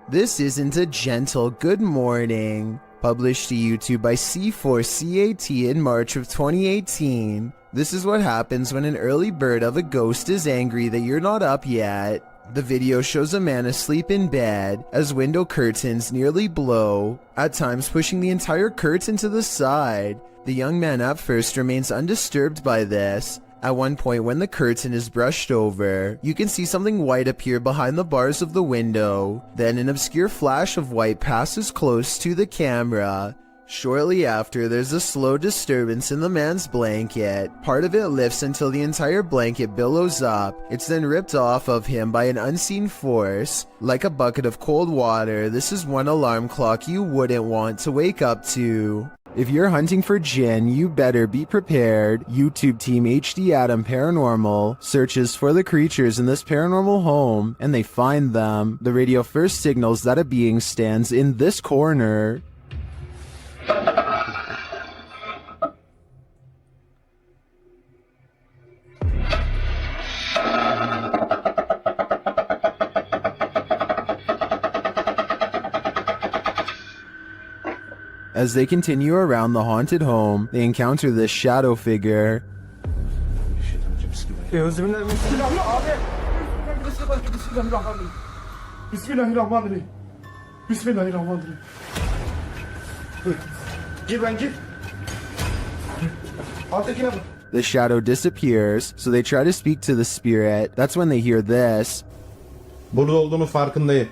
This isn't a gentle good morning. Published to YouTube by C4CAT in March of 2018. This is what happens when an early bird of a ghost is angry that you're not up yet. The video shows a man asleep in bed as window curtains nearly blow, at times pushing the entire curtain to the side. The young man at first remains undisturbed by this. At one point when the curtain is brushed over, you can see something white appear behind the bars of the window. Then an obscure flash of white passes close to the camera. Shortly after, there's a slow disturbance in the man's blanket. Part of it lifts until the entire blanket billows up. It's then ripped off of him by an unseen force. Like a bucket of cold water, this is one alarm clock you wouldn't want to wake up to. If you're hunting for jinn, you better be prepared. YouTube team HD Adam Paranormal searches for the creatures in this paranormal home, and they find them. The radio first signals that a being stands in this corner. As they continue around the haunted home, they encounter this shadow figure. The shadow disappears, so they try to speak to the spirit. That's when they hear this. Burada olduğunu farkındayım.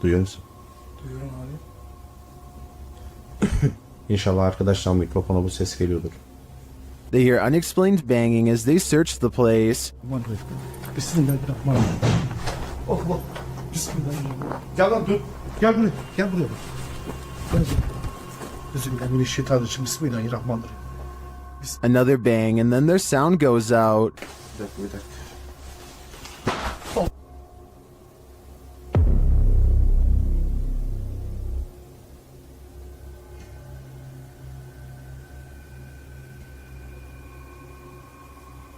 Duyuyor musun? Duyuyorum abi. İnşallah arkadaşlar mikrofona bu ses geliyordur. They hear unexplained banging as they search the place. Bismillahirrahmanirrahim. Allah. Bismillahirrahmanirrahim. Gel lan dur. Gel buraya. Gel buraya. Bismillahirrahmanirrahim. Bismillahirrahmanirrahim. Another bang, and then their sound goes out. Bir dakika.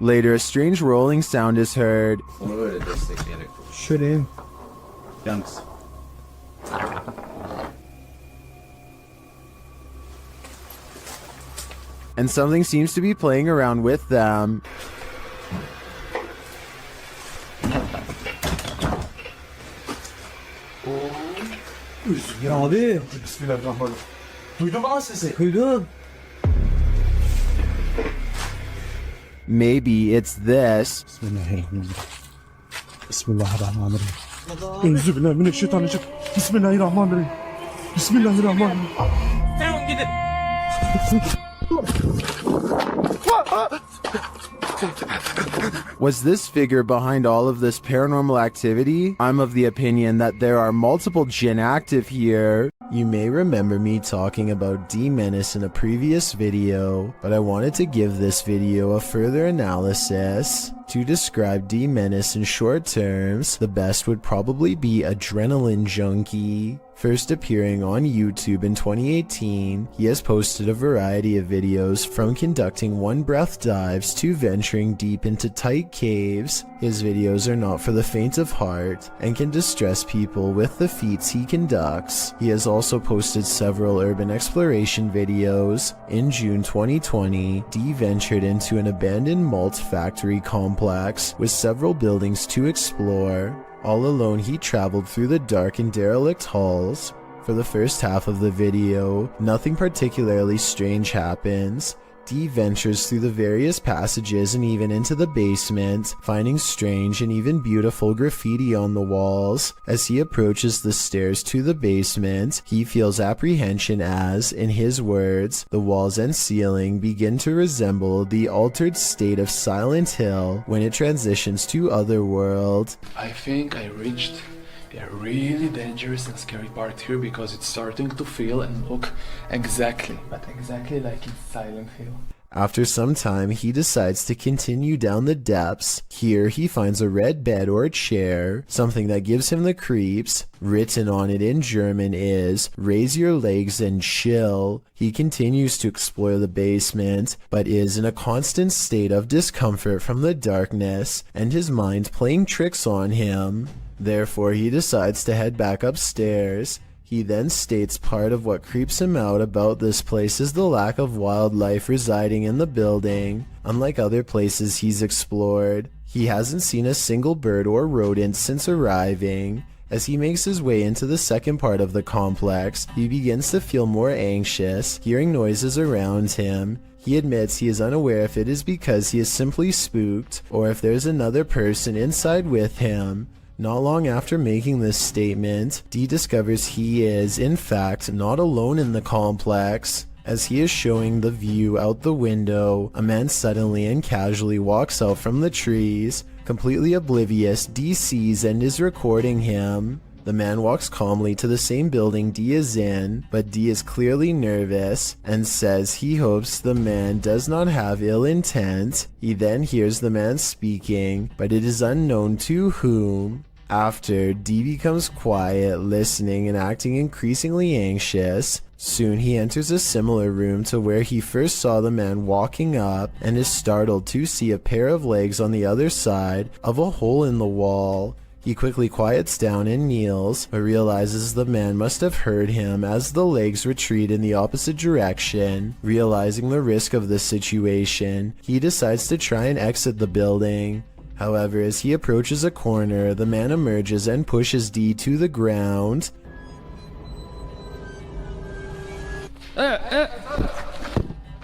Later, a strange rolling sound is heard. Onu böyle destekleyerek konuş. Şöyle. Yalnız. And something seems to be playing around with them. Ya abi. Bismillahirrahmanirrahim. Duydun mu lan sesi? Duydum. Maybe it's this. Bismillahirrahmanirrahim. Bismillahirrahmanirrahim. Euzubillahimineşşeytanirracim. Bismillahirrahmanirrahim. Bismillahirrahmanirrahim. Sen gidin. Was this figure behind all of this paranormal activity? I'm of the opinion that there are multiple jinn active here. You may remember me talking about D-Menace in a previous video, but I wanted to give this video a further analysis. To describe D-Menace in short terms, the best would probably be Adrenaline Junkie. First appearing on YouTube in 2018, he has posted a variety of videos from conducting one-breath dives to venturing deep into tight caves. His videos are not for the faint of heart and can distress people with the feats he conducts. He has also posted several urban exploration videos. In June 2020, D ventured into an abandoned malt factory complex with several buildings to explore. All alone, he traveled through the dark and derelict halls. For the first half of the video, nothing particularly strange happens. D ventures through the various passages and even into the basement, finding strange and even beautiful graffiti on the walls. As he approaches the stairs to the basement, he feels apprehension as, in his words, the walls and ceiling begin to resemble the altered state of Silent Hill when it transitions to Otherworld. I think I reached a really dangerous and scary part here because it's starting to feel and look exactly like in Silent Hill. After some time, he decides to continue down the depths. Here, he finds a red bed or chair, something that gives him the creeps. Written on it in German is, "Raise your legs and chill." He continues to explore the basement, but is in a constant state of discomfort from the darkness, and his mind playing tricks on him. Therefore, he decides to head back upstairs. He then states part of what creeps him out about this place is the lack of wildlife residing in the building. Unlike other places he's explored, he hasn't seen a single bird or rodent since arriving. As he makes his way into the second part of the complex, he begins to feel more anxious, hearing noises around him. He admits he is unaware if it is because he is simply spooked, or if there's another person inside with him. Not long after making this statement, D discovers he is, in fact, not alone in the complex. As he is showing the view out the window, a man suddenly and casually walks out from the trees. Completely oblivious, D sees and is recording him. The man walks calmly to the same building D is in, but D is clearly nervous and says he hopes the man does not have ill intent. He then hears the man speaking, but it is unknown to whom. After, D becomes quiet, listening and acting increasingly anxious. Soon he enters a similar room to where he first saw the man walking up and is startled to see a pair of legs on the other side of a hole in the wall. He quickly quiets down and kneels, but realizes the man must have heard him as the legs retreat in the opposite direction. Realizing the risk of this situation, he decides to try and exit the building. However, as he approaches a corner, the man emerges and pushes D to the ground.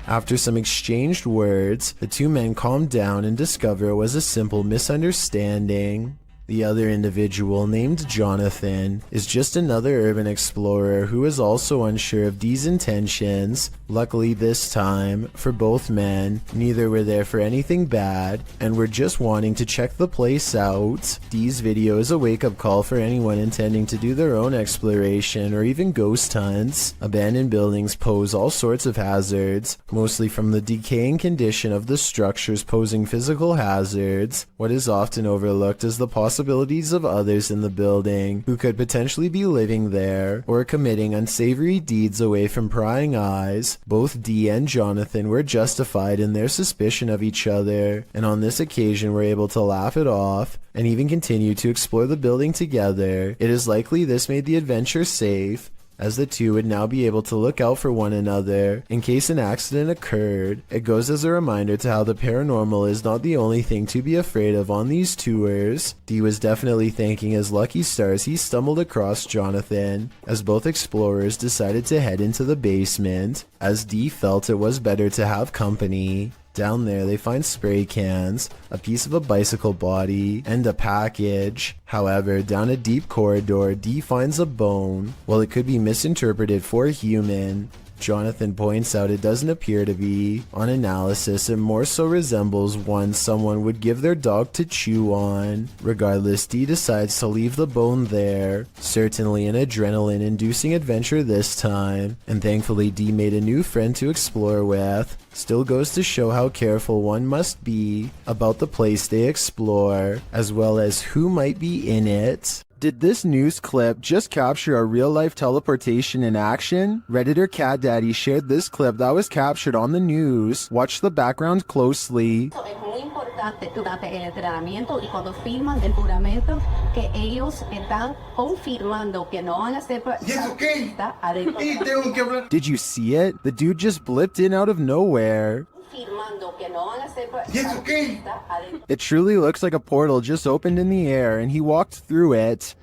After some exchanged words, the two men calm down and discover it was a simple misunderstanding. The other individual, named Jonathan, is just another urban explorer who is also unsure of D's intentions. Luckily this time, for both men, neither were there for anything bad and were just wanting to check the place out. D's video is a wake-up call for anyone intending to do their own exploration or even ghost hunts. Abandoned buildings pose all sorts of hazards, mostly from the decaying condition of the structures posing physical hazards. What is often overlooked is the possibilities of others in the building who could potentially be living there or committing unsavory deeds away from prying eyes. Both D and Jonathan were justified in their suspicion of each other, and on this occasion were able to laugh it off and even continue to explore the building together. It is likely this made the adventure safe, as the two would now be able to look out for one another in case an accident occurred. It goes as a reminder to how the paranormal is not the only thing to be afraid of on these tours. D was definitely thanking his lucky stars he stumbled across Jonathan, as both explorers decided to head into the basement, as D felt it was better to have company. Down there they find spray cans, a piece of a bicycle body, and a package. However, down a deep corridor, D finds a bone. While it could be misinterpreted for human, Jonathan points out it doesn't appear to be. On analysis, it more so resembles one someone would give their dog to chew on. Regardless, D decides to leave the bone there. Certainly an adrenaline-inducing adventure this time, and thankfully D made a new friend to explore with. Still goes to show how careful one must be about the place they explore, as well as who might be in it. Did this news clip just capture a real-life teleportation in action? Redditor Cat Daddy shared this clip that was captured on the news. Watch the background closely. Es muy importante durante el entrenamiento y cuando firman el juramento que ellos están confirmando que no van a ser está adentro. Did you see it? The dude just blipped in out of nowhere. It truly looks like a portal just opened in the air and he walked through it.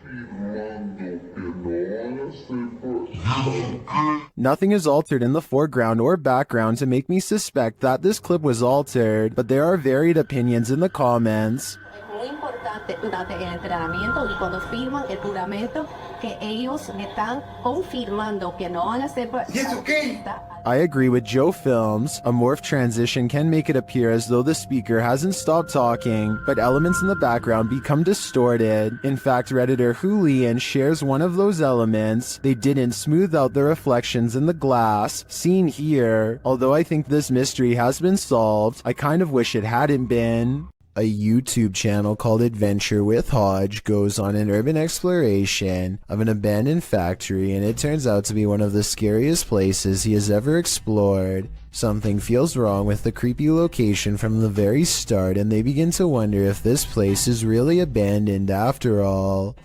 Nothing is altered in the foreground or background to make me suspect that this clip was altered, but there are varied opinions in the comments. Es muy importante durante el entrenamiento y cuando firman el juramento que ellos están confirmando que no van a ser... ¿Y eso qué? I agree with Joe Films. A morph transition can make it appear as though the speaker hasn't stopped talking, but elements in the background become distorted. In fact, Redditor Julian shares one of those elements. They didn't smooth out the reflections in the glass, seen here. Although I think this mystery has been solved, I kind of wish it hadn't been. A YouTube channel called Adventure with Hodge goes on an urban exploration of an abandoned factory, and it turns out to be one of the scariest places he has ever explored. Something feels wrong with the creepy location from the very start, and they begin to wonder if this place is really abandoned after all.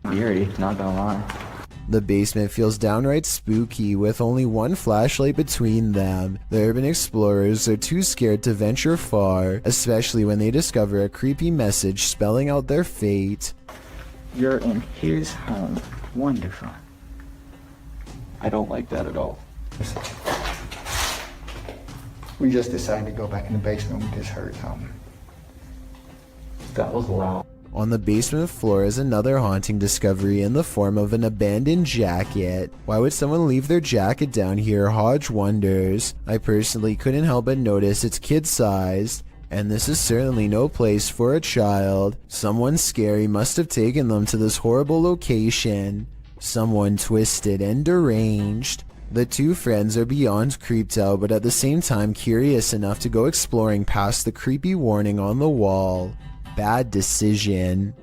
Eerie, not gonna lie. The basement feels downright spooky with only one flashlight between them. The urban explorers are too scared to venture far, especially when they discover a creepy message spelling out their fate. You're in his home. Wonderful. I don't like that at all. We just decided to go back in the basement. We just heard something. That was loud. On the basement floor is another haunting discovery in the form of an abandoned jacket. Why would someone leave their jacket down here? Hodge wonders. I personally couldn't help but notice it's kid-sized, and this is certainly no place for a child. Someone scary must have taken them to this horrible location. Someone twisted and deranged. The two friends are beyond creeped out, but at the same time curious enough to go exploring past the creepy warning on the wall. Bad decision.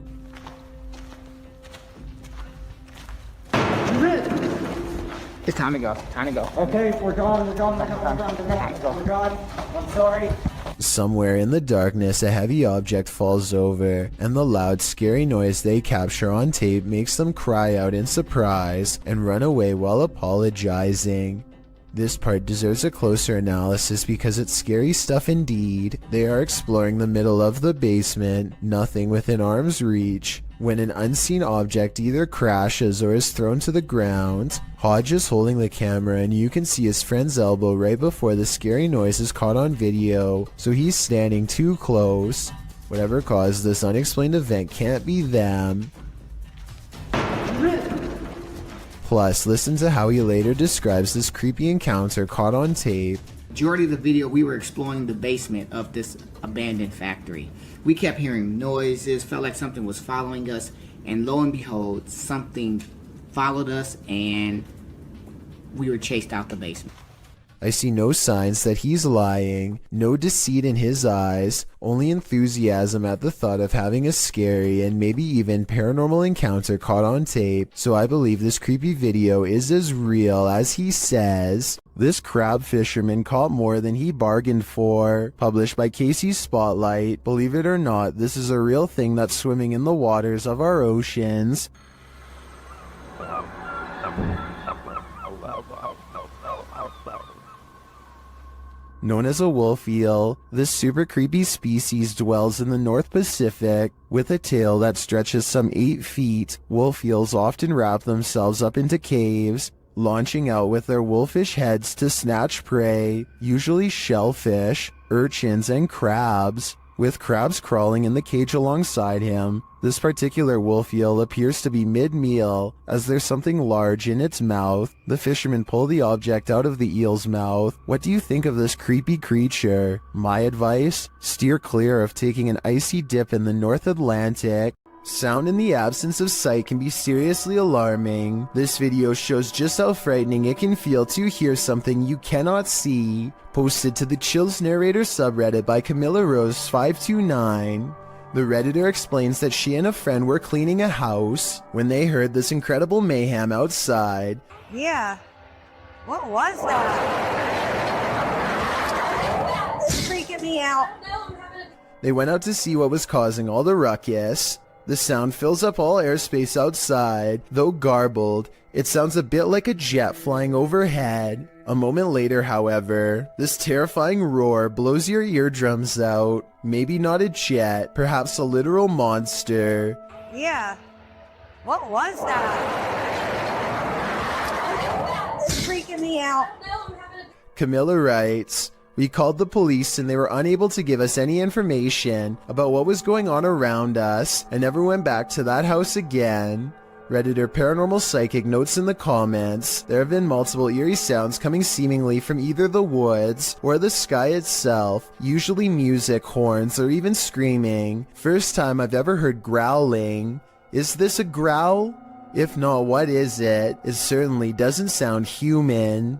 It's time to go. Time to go. Okay, we're gone. We're gone. We're gone. I'm sorry. Somewhere in the darkness, a heavy object falls over, and the loud, scary noise they capture on tape makes them cry out in surprise and run away while apologizing. This part deserves a closer analysis because it's scary stuff indeed. They are exploring the middle of the basement, nothing within arm's reach, when an unseen object either crashes or is thrown to the ground. Hodge is holding the camera and you can see his friend's elbow right before the scary noise is caught on video, so he's standing too close. Whatever caused this unexplained event can't be them. Plus, listen to how he later describes this creepy encounter caught on tape. Majority of the video, we were exploring the basement of this abandoned factory. We kept hearing noises, felt like something was following us, and lo and behold, something followed us and we were chased out the basement. I see no signs that he's lying, no deceit in his eyes, only enthusiasm at the thought of having a scary and maybe even paranormal encounter caught on tape, so I believe this creepy video is as real as he says. This crab fisherman caught more than he bargained for. Published by Casey's Spotlight. Believe it or not, this is a real thing that's swimming in the waters of our oceans. Known as a wolf eel, this super creepy species dwells in the North Pacific. With a tail that stretches some 8 feet, wolf eels often wrap themselves up into caves, launching out with their wolfish heads to snatch prey, usually shellfish, urchins, and crabs. With crabs crawling in the cage alongside him, this particular wolf eel appears to be mid-meal, as there's something large in its mouth. The fishermen pull the object out of the eel's mouth. What do you think of this creepy creature? My advice? Steer clear of taking an icy dip in the North Atlantic. Sound in the absence of sight can be seriously alarming. This video shows just how frightening it can feel to hear something you cannot see. Posted to the Chills Narrator subreddit by Camilla Rose 529. The Redditor explains that she and a friend were cleaning a house when they heard this incredible mayhem outside. Yeah. What was that? It's freaking me out. They went out to see what was causing all the ruckus. The sound fills up all airspace outside. Though garbled, it sounds a bit like a jet flying overhead. A moment later, however, this terrifying roar blows your eardrums out. Maybe not a jet, perhaps a literal monster. Yeah. What was that? It's freaking me out. Camilla writes, We called the police and they were unable to give us any information about what was going on around us and never went back to that house again. Redditor Paranormal Psychic notes in the comments, there have been multiple eerie sounds coming seemingly from either the woods or the sky itself, usually music, horns, or even screaming. First time I've ever heard growling. Is this a growl? If not, what is it? It certainly doesn't sound human.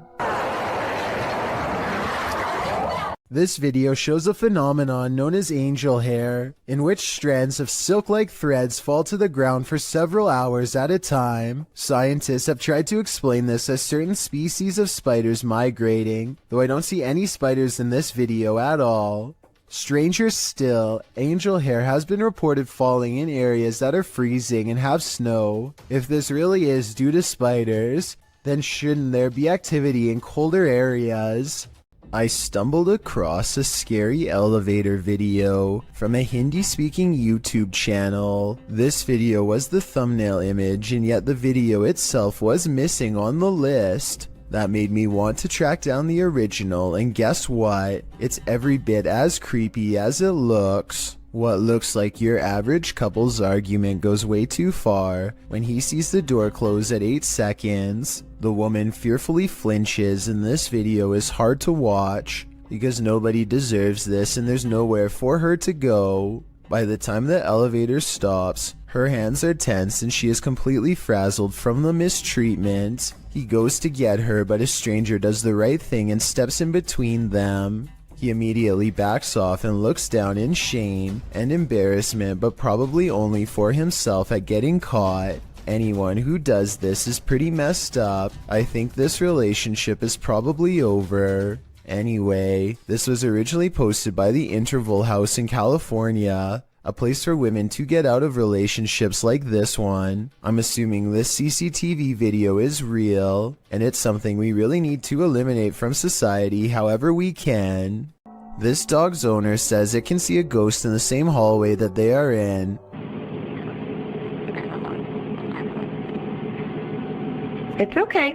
This video shows a phenomenon known as angel hair, in which strands of silk-like threads fall to the ground for several hours at a time. Scientists have tried to explain this as certain species of spiders migrating, though I don't see any spiders in this video at all. Stranger still, angel hair has been reported falling in areas that are freezing and have snow. If this really is due to spiders, then shouldn't there be activity in colder areas? I stumbled across a scary elevator video from a Hindi-speaking YouTube channel. This video was the thumbnail image, and yet the video itself was missing on the list. That made me want to track down the original, and guess what? It's every bit as creepy as it looks. What looks like your average couple's argument goes way too far when he sees the door close at 8 seconds. The woman fearfully flinches, and this video is hard to watch because nobody deserves this and there's nowhere for her to go. By the time the elevator stops, her hands are tense and she is completely frazzled from the mistreatment. He goes to get her, but a stranger does the right thing and steps in between them. He immediately backs off and looks down in shame and embarrassment, but probably only for himself at getting caught. Anyone who does this is pretty messed up. I think this relationship is probably over. Anyway, this was originally posted by the Interval House in California, a place for women to get out of relationships like this one. I'm assuming this CCTV video is real, and it's something we really need to eliminate from society however we can. This dog's owner says it can see a ghost in the same hallway that they are in. It's okay.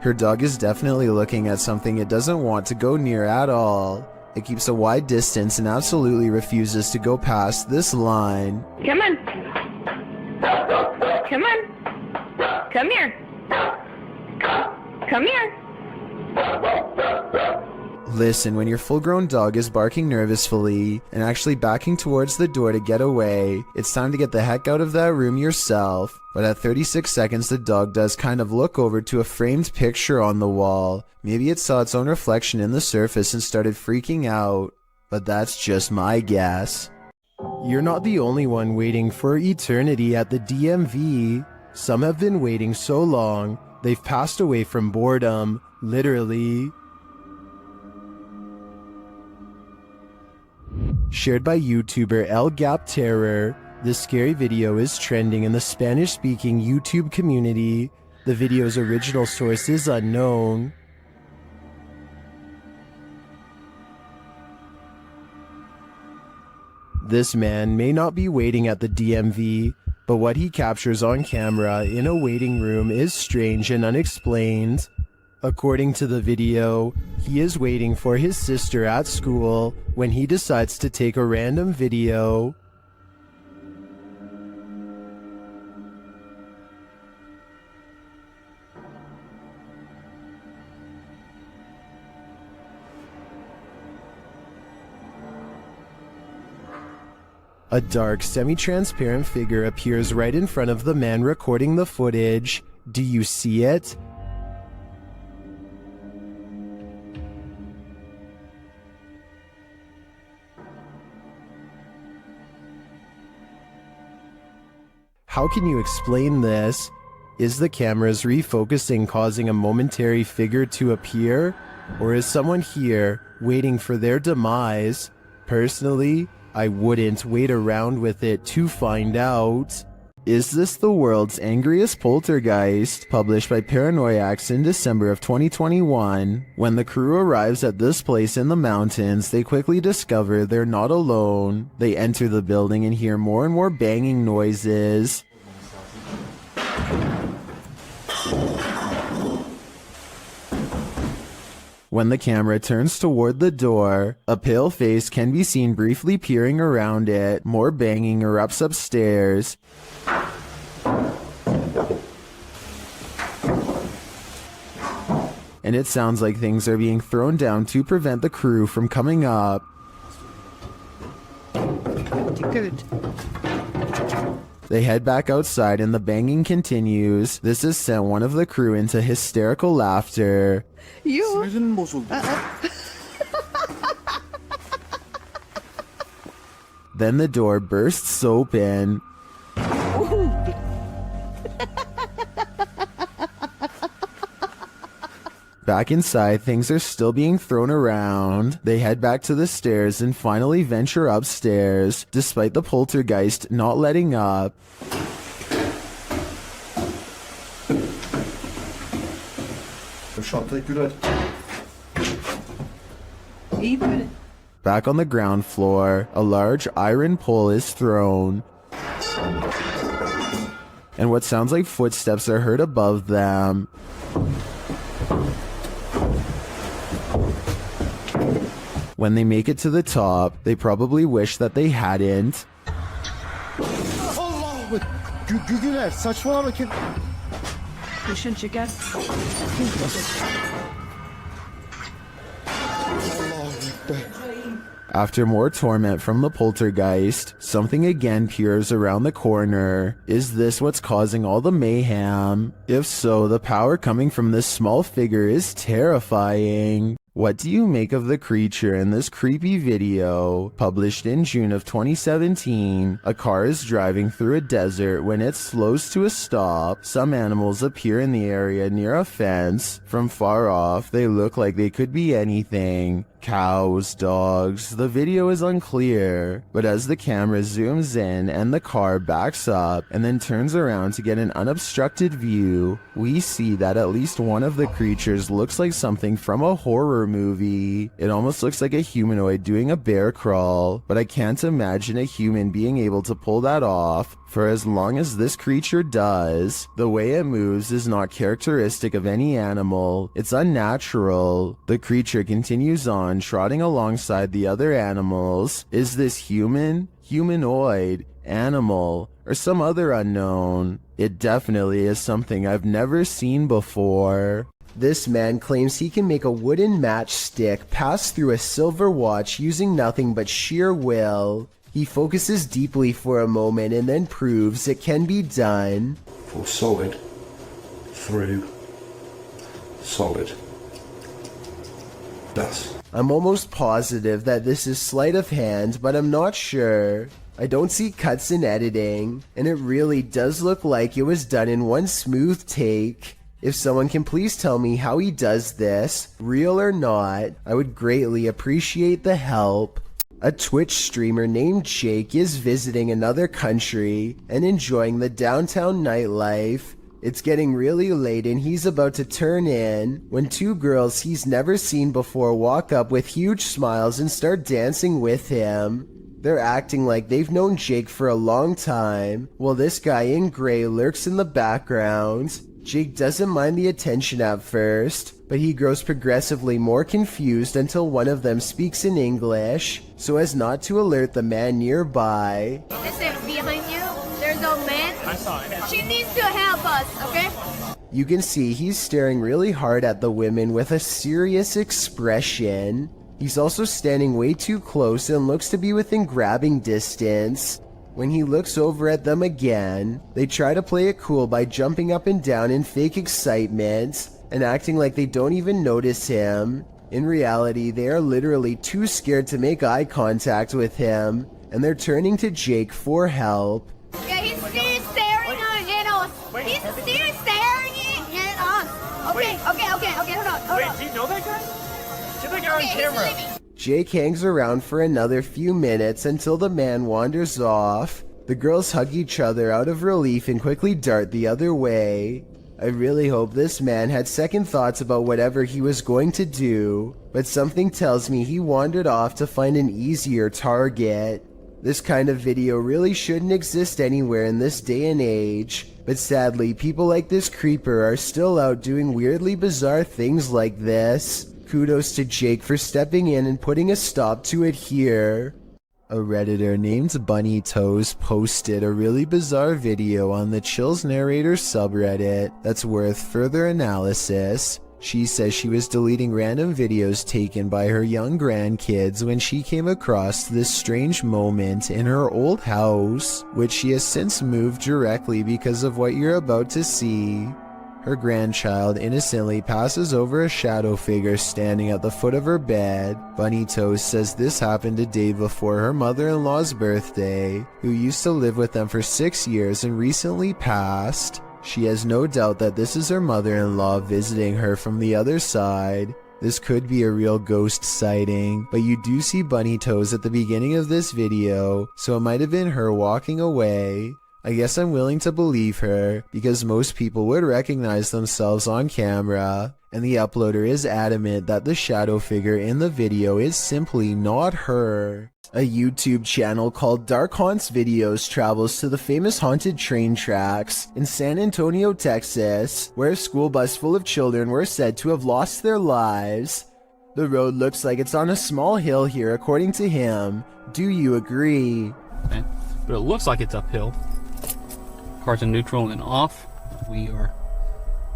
Her dog is definitely looking at something it doesn't want to go near at all. It keeps a wide distance and absolutely refuses to go past this line. Come on. Come on. Come here. Come here. Listen, when your full-grown dog is barking nervously and actually backing towards the door to get away, it's time to get the heck out of that room yourself. But at 36 seconds, the dog does kind of look over to a framed picture on the wall. Maybe it saw its own reflection in the surface and started freaking out. But that's just my guess. You're not the only one waiting for eternity at the DMV. Some have been waiting so long, they've passed away from boredom, literally. Shared by YouTuber El Gap Terror, this scary video is trending in the Spanish-speaking YouTube community. The video's original source is unknown. This man may not be waiting at the DMV, but what he captures on camera in a waiting room is strange and unexplained. According to the video, he is waiting for his sister at school when he decides to take a random video. A dark, semi-transparent figure appears right in front of the man recording the footage. Do you see it? How can you explain this? Is the camera's refocusing causing a momentary figure to appear? Or is someone here waiting for their demise? Personally, I wouldn't wait around with it to find out. Is this the world's angriest poltergeist? Published by Paranoiacs in December of 2021. When the crew arrives at this place in the mountains, they quickly discover they're not alone. They enter the building and hear more and more banging noises. When the camera turns toward the door, a pale face can be seen briefly peering around it. More banging erupts upstairs. And it sounds like things are being thrown down to prevent the crew from coming up. Good. They head back outside and the banging continues. This has sent one of the crew into hysterical laughter. Then the door bursts open. Back inside, things are still being thrown around. They head back to the stairs and finally venture upstairs, despite the poltergeist not letting up. Back on the ground floor, a large iron pole is thrown. And what sounds like footsteps are heard above them. When they make it to the top, they probably wish that they hadn't. After more torment from the poltergeist, something again peers around the corner. Is this what's causing all the mayhem? If so, the power coming from this small figure is terrifying. What do you make of the creature in this creepy video? Published in June of 2017, a car is driving through a desert when it slows to a stop. Some animals appear in the area near a fence. From far off, they look like they could be anything. Cows, dogs, the video is unclear, but as the camera zooms in and the car backs up and then turns around to get an unobstructed view, we see that at least one of the creatures looks like something from a horror movie. It almost looks like a humanoid doing a bear crawl, but I can't imagine a human being able to pull that off for as long as this creature does. The way it moves is not characteristic of any animal. It's unnatural. The creature continues on, trotting alongside the other animals. Is this human, humanoid, animal, or some other unknown? It definitely is something I've never seen before. This man claims he can make a wooden matchstick pass through a silver watch using nothing but sheer will. He focuses deeply for a moment and then proves it can be done. For solid through solid. Thus. I'm almost positive that this is sleight of hand, but I'm not sure. I don't see cuts in editing, and it really does look like it was done in one smooth take. If someone can please tell me how he does this, real or not, I would greatly appreciate the help. A Twitch streamer named Jake is visiting another country and enjoying the downtown nightlife. It's getting really late and he's about to turn in when two girls he's never seen before walk up with huge smiles and start dancing with him. They're acting like they've known Jake for a long time, while this guy in gray lurks in the background. Jake doesn't mind the attention at first, but he grows progressively more confused until one of them speaks in English, so as not to alert the man nearby. Listen, behind you, there's a man. I saw it. She needs to help us, okay? You can see he's staring really hard at the women with a serious expression. He's also standing way too close and looks to be within grabbing distance. When he looks over at them again, they try to play it cool by jumping up and down in fake excitement and acting like they don't even notice him. In reality, they are literally too scared to make eye contact with him, and they're turning to Jake for help. Yeah, he's still staring at us. He's still staring at us. Okay, hold on. Wait, do you know that guy? Get that guy on camera. Jake hangs around for another few minutes until the man wanders off. The girls hug each other out of relief and quickly dart the other way. I really hope this man had second thoughts about whatever he was going to do, but something tells me he wandered off to find an easier target. This kind of video really shouldn't exist anywhere in this day and age, but sadly people like this creeper are still out doing weirdly bizarre things like this. Kudos to Jake for stepping in and putting a stop to it here. A Redditor named Bunny Toes posted a really bizarre video on the Chills Narrator subreddit that's worth further analysis. She says she was deleting random videos taken by her young grandkids when she came across this strange moment in her old house, which she has since moved directly because of what you're about to see. Her grandchild innocently passes over a shadow figure standing at the foot of her bed. Bunny Toes says this happened a day before her mother-in-law's birthday, who used to live with them for 6 years and recently passed. She has no doubt that this is her mother-in-law visiting her from the other side. This could be a real ghost sighting, but you do see Bunny Toes at the beginning of this video, so it might have been her walking away. I guess I'm willing to believe her, because most people would recognize themselves on camera, and the uploader is adamant that the shadow figure in the video is simply not her. A YouTube channel called Dark Haunts Videos travels to the famous haunted train tracks in San Antonio, Texas, where a school bus full of children were said to have lost their lives. The road looks like it's on a small hill here according to him. Do you agree? Okay. But it looks like it's uphill. Cars in neutral and off. We are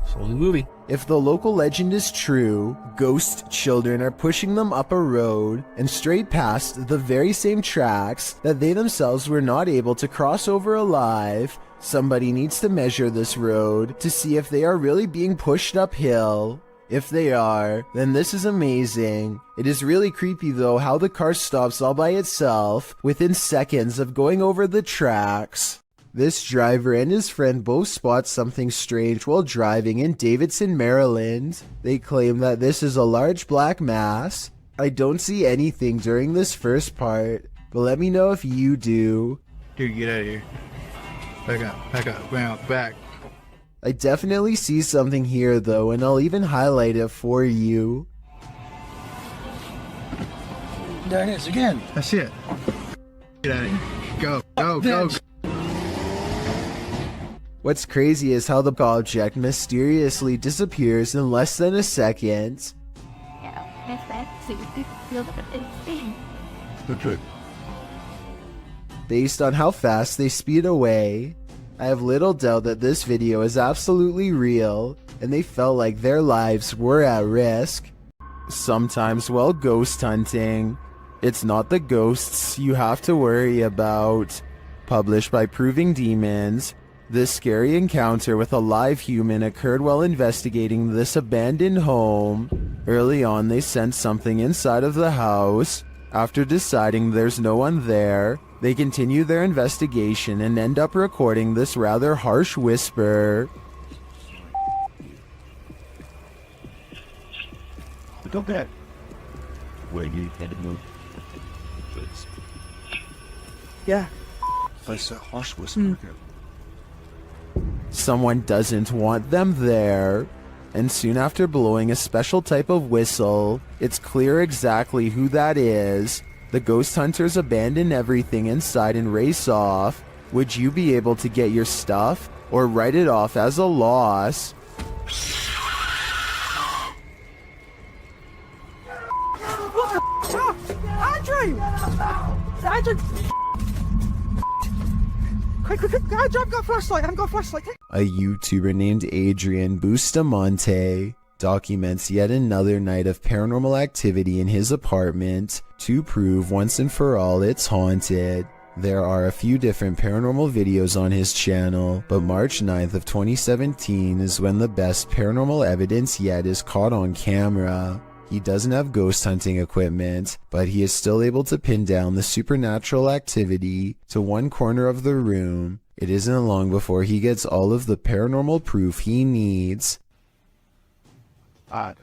slowly moving. If the local legend is true, ghost children are pushing them up a road and straight past the very same tracks that they themselves were not able to cross over alive. Somebody needs to measure this road to see if they are really being pushed uphill. If they are, then this is amazing. It is really creepy though how the car stops all by itself within seconds of going over the tracks. This driver and his friend both spot something strange while driving in Davidson, Maryland. They claim that this is a large black mass. I don't see anything during this first part, but let me know if you do. Dude, get out of here. Back up, back. I definitely see something here though, and I'll even highlight it for you. There it is again. I see it. Get out of here. Go. What's crazy is how the object mysteriously disappears in less than a second. Based on how fast they speed away, I have little doubt that this video is absolutely real, and they felt like their lives were at risk. Sometimes while ghost hunting, it's not the ghosts you have to worry about. Published by Proving Demons, this scary encounter with a live human occurred while investigating this abandoned home. Early on, they sensed something inside of the house. After deciding there's no one there, they continue their investigation and end up recording this rather harsh whisper. Don't get. Where you headed, move? Yeah. That's a harsh whisper. Someone doesn't want them there, and soon after blowing a special type of whistle, it's clear exactly who that is. The ghost hunters abandon everything inside and race off. Would you be able to get your stuff, or write it off as a loss? Andrew! Quick, I've got flashlight, A YouTuber named Adrian Bustamante documents yet another night of paranormal activity in his apartment to prove once and for all it's haunted. There are a few different paranormal videos on his channel, but March 9th of 2017 is when the best paranormal evidence yet is caught on camera. He doesn't have ghost hunting equipment, but he is still able to pin down the supernatural activity to one corner of the room. It isn't long before he gets all of the paranormal proof he needs. Odd.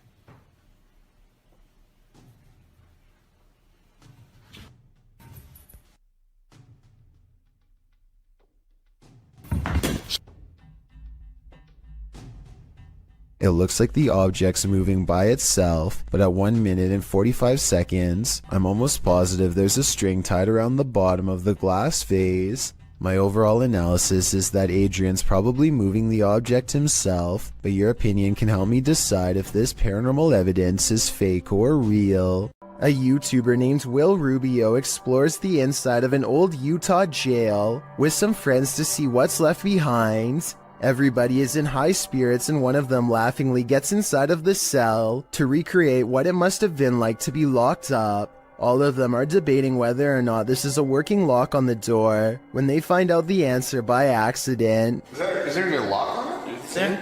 It looks like the object's moving by itself, but at 1 minute and 45 seconds, I'm almost positive there's a string tied around the bottom of the glass vase. My overall analysis is that Adrian's probably moving the object himself, but your opinion can help me decide if this paranormal evidence is fake or real. A YouTuber named Will Rubio explores the inside of an old Utah jail with some friends to see what's left behind. Everybody is in high spirits and one of them laughingly gets inside of the cell to recreate what it must have been like to be locked up. All of them are debating whether or not this is a working lock on the door when they find out the answer by accident. Is there a lock on it? You think?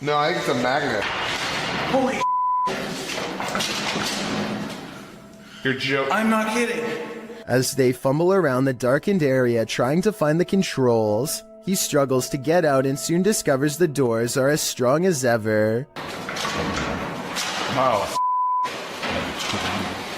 No, I think it's a magnet. Holy You're joking. I'm not kidding. As they fumble around the darkened area trying to find the controls, he struggles to get out and soon discovers the doors are as strong as ever. Oh.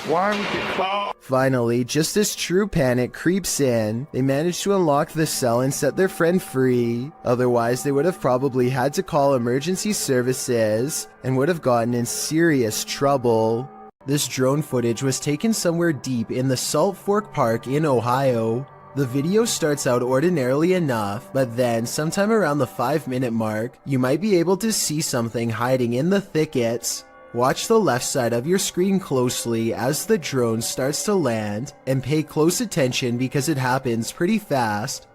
Why would you... Finally, just as true panic creeps in, they manage to unlock the cell and set their friend free. Otherwise, they would have probably had to call emergency services and would have gotten in serious trouble. This drone footage was taken somewhere deep in the Salt Fork Park in Ohio. The video starts out ordinarily enough, but then sometime around the 5-minute mark, you might be able to see something hiding in the thickets. Watch the left side of your screen closely as the drone starts to land, and pay close attention because it happens pretty fast.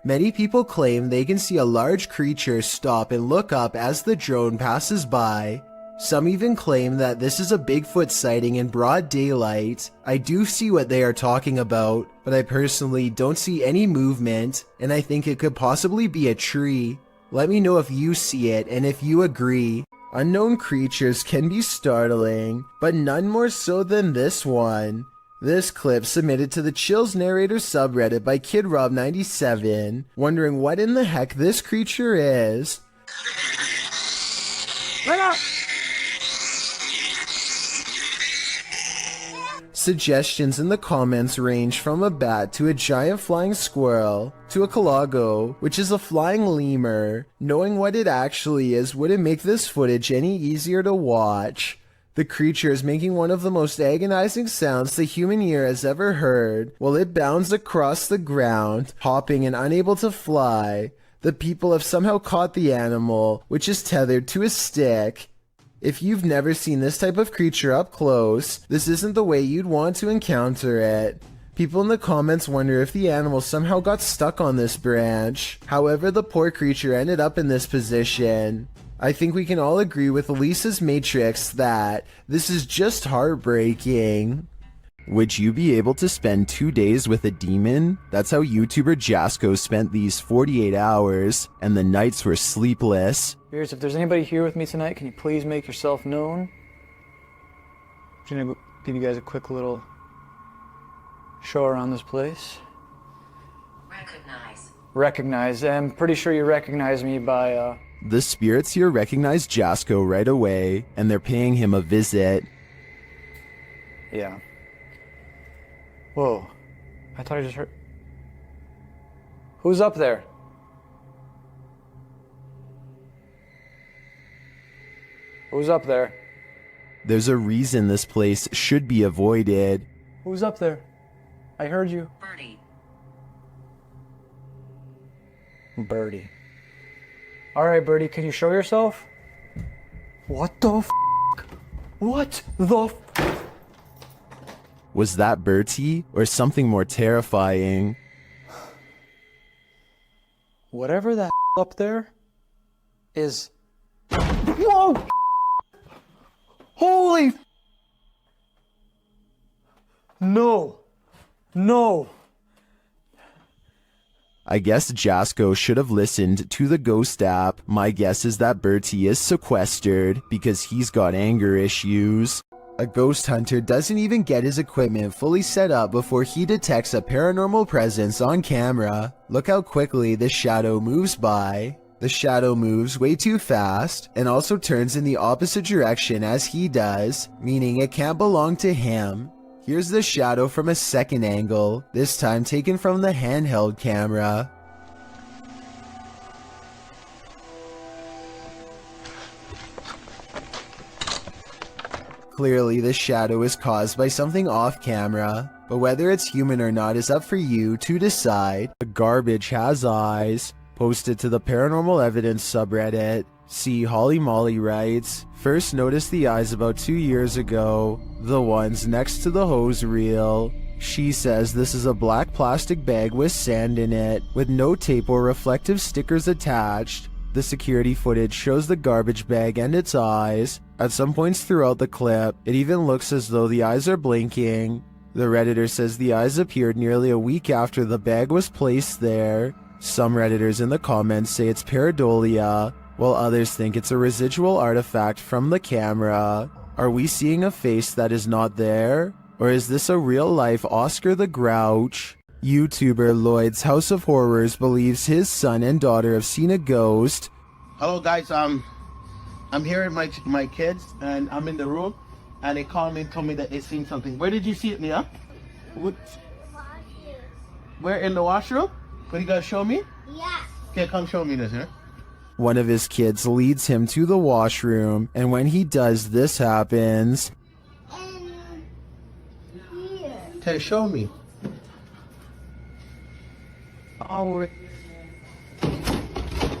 Many people claim they can see a large creature stop and look up as the drone passes by. Some even claim that this is a Bigfoot sighting in broad daylight. I do see what they are talking about, but I personally don't see any movement, and I think it could possibly be a tree. Let me know if you see it and if you agree. Unknown creatures can be startling, but none more so than this one. This clip submitted to the Chills Narrator subreddit by KidRob97, wondering what in the heck this creature is. Suggestions in the comments range from a bat to a giant flying squirrel to a calago, which is a flying lemur. Knowing what it actually is wouldn't make this footage any easier to watch. The creature is making one of the most agonizing sounds the human ear has ever heard, while it bounds across the ground, hopping and unable to fly. The people have somehow caught the animal, which is tethered to a stick. If you've never seen this type of creature up close, this isn't the way you'd want to encounter it. People in the comments wonder if the animal somehow got stuck on this branch. However, the poor creature ended up in this position. I think we can all agree with Lisa's Matrix that this is just heartbreaking. Would you be able to spend 2 days with a demon? That's how YouTuber Jasko spent these 48 hours, and the nights were sleepless. Here's, if there's anybody here with me tonight, can you please make yourself known? I'm just gonna give you guys a quick little show around this place. Recognize. I'm pretty sure you recognize me by, The spirits here recognize Jasko right away, and they're paying him a visit. Yeah. Whoa. I thought I just heard... Who's up there? Who's up there? There's a reason this place should be avoided. Who's up there? I heard you. Birdie. Alright, Birdie, can you show yourself? What the f***? What the f***? Was that Bertie, or something more terrifying? Whatever that up there is... Whoa! Holy... No. No. I guess Jasko should have listened to the ghost app. My guess is that Bertie is sequestered because he's got anger issues. A ghost hunter doesn't even get his equipment fully set up before he detects a paranormal presence on camera. Look how quickly the shadow moves by. The shadow moves way too fast and also turns in the opposite direction as he does, meaning it can't belong to him. Here's the shadow from a second angle, this time taken from the handheld camera. Clearly, the shadow is caused by something off camera, but whether it's human or not is up for you to decide. The garbage has eyes. Posted to the Paranormal Evidence subreddit. See, Holly Molly writes, first noticed the eyes about 2 years ago, the ones next to the hose reel. She says this is a black plastic bag with sand in it, with no tape or reflective stickers attached. The security footage shows the garbage bag and its eyes. At some points throughout the clip, it even looks as though the eyes are blinking. The Redditor says the eyes appeared nearly a week after the bag was placed there. Some Redditors in the comments say it's pareidolia, while others think it's a residual artifact from the camera. Are we seeing a face that is not there? Or is this a real-life Oscar the Grouch? YouTuber Lloyd's House of Horrors believes his son and daughter have seen a ghost. Hello guys, I'm here with my kids and I'm in the room and they called me and told me that they seen something. Where did you see it, Nia? Where, in the washroom? What, you gotta show me? Yeah. Okay, come show me this here. One of his kids leads him to the washroom, and when he does, this happens. Okay, show me. Oh,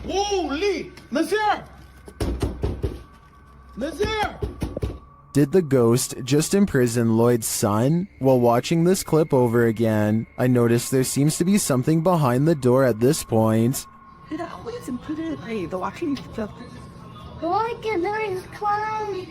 holy! Nazir! Nazir! Did the ghost just imprison Lloyd's son? While watching this clip over again, I noticed there seems to be something behind the door at this point. It always imprisoned the watching stuff. Look at those clowns.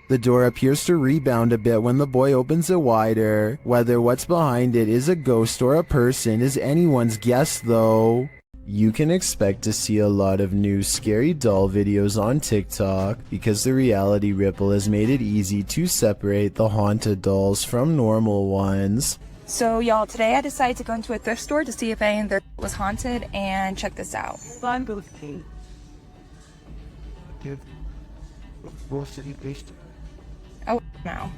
The door appears to rebound a bit when the boy opens it wider. Whether what's behind it is a ghost or a person is anyone's guess though. You can expect to see a lot of new scary doll videos on TikTok because the reality ripple has made it easy to separate the haunted dolls from normal ones. So y'all, today I decided to go into a thrift store to see if any of their was haunted, and check this out. Oh, no.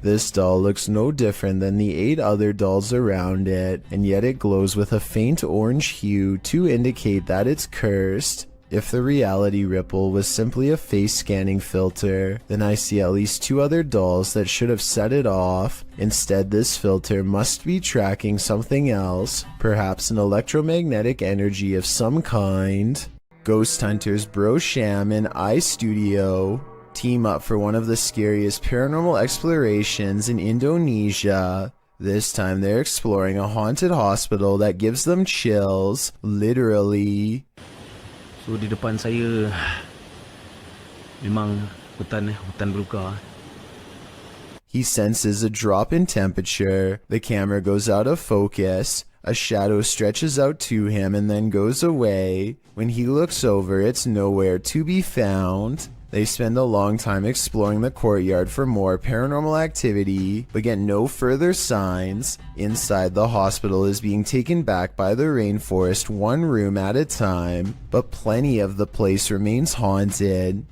This doll looks no different than the 8 other dolls around it, and yet it glows with a faint orange hue to indicate that it's cursed. If the reality ripple was simply a face scanning filter, then I see at least 2 other dolls that should have set it off. Instead, this filter must be tracking something else, perhaps an electromagnetic energy of some kind. Ghost hunters Bro Sham and iStudio team up for one of the scariest paranormal explorations in Indonesia. This time they're exploring a haunted hospital that gives them chills, literally. So di depan saya memang hutan belukar. He senses a drop in temperature. The camera goes out of focus. A shadow stretches out to him and then goes away. When he looks over, it's nowhere to be found. They spend a long time exploring the courtyard for more paranormal activity, but get no further signs. Inside, the hospital is being taken back by the rainforest one room at a time, but plenty of the place remains haunted.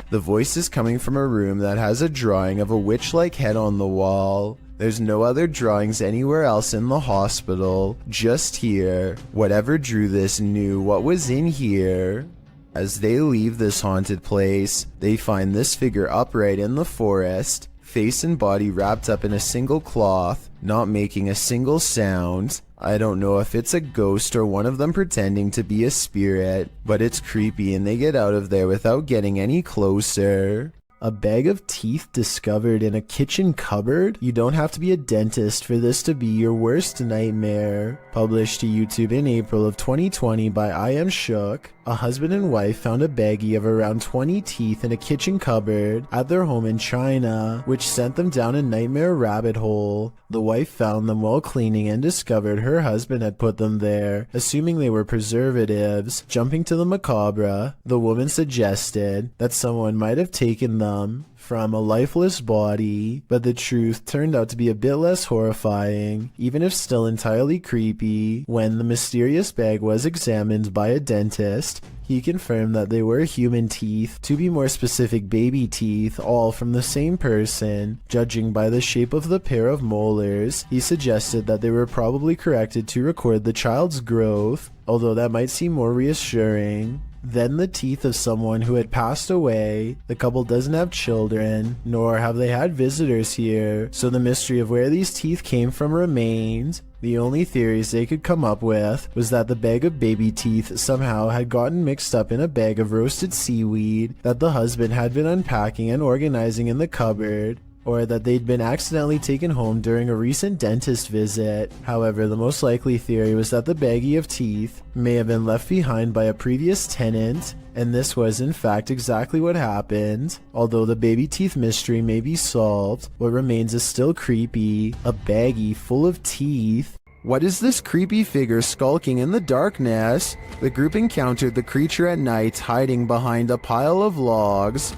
The voice is coming from a room that has a drawing of a witch-like head on the wall. There's no other drawings anywhere else in the hospital, just here. Whatever drew this knew what was in here. As they leave this haunted place, they find this figure upright in the forest, face and body wrapped up in a single cloth, not making a single sound. I don't know if it's a ghost or one of them pretending to be a spirit, but it's creepy and they get out of there without getting any closer. A bag of teeth discovered in a kitchen cupboard? You don't have to be a dentist for this to be your worst nightmare. Published to YouTube in April of 2020 by I Am Shook, a husband and wife found a baggie of around 20 teeth in a kitchen cupboard at their home in China, which sent them down a nightmare rabbit hole. The wife found them while cleaning and discovered her husband had put them there, assuming they were preservatives. Jumping to the macabre, the woman suggested that someone might have taken them victim from a lifeless body, but the truth turned out to be a bit less horrifying, even if still entirely creepy. When the mysterious bag was examined by a dentist, he confirmed that they were human teeth, to be more specific baby teeth, all from the same person. Judging by the shape of the pair of molars, he suggested that they were probably corrected to record the child's growth, although that might seem more reassuring. Then the teeth of someone who had passed away. The couple doesn't have children, nor have they had visitors here, so the mystery of where these teeth came from remained. The only theories they could come up with was that the bag of baby teeth somehow had gotten mixed up in a bag of roasted seaweed that the husband had been unpacking and organizing in the cupboard, or that they'd been accidentally taken home during a recent dentist visit. However, the most likely theory was that the baggie of teeth may have been left behind by a previous tenant, and this was in fact exactly what happened. Although the baby teeth mystery may be solved, what remains is still creepy. A baggie full of teeth. What is this creepy figure skulking in the darkness? The group encountered the creature at night hiding behind a pile of logs.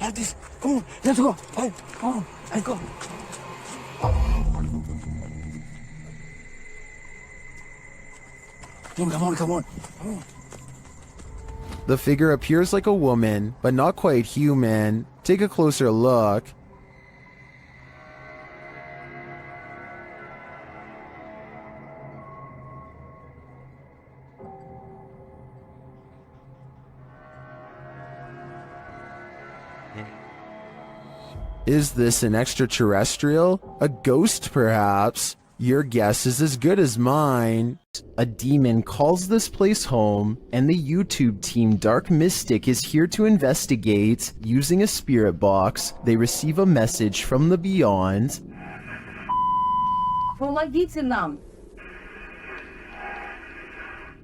Have this. Come on, let's go. Hey, come on, let's go. Come on. The figure appears like a woman, but not quite human. Take a closer look. Is this an extraterrestrial? A ghost, perhaps? Your guess is as good as mine. A demon calls this place home, and the YouTube team Dark Mystic is here to investigate. Using a spirit box, they receive a message from the beyond.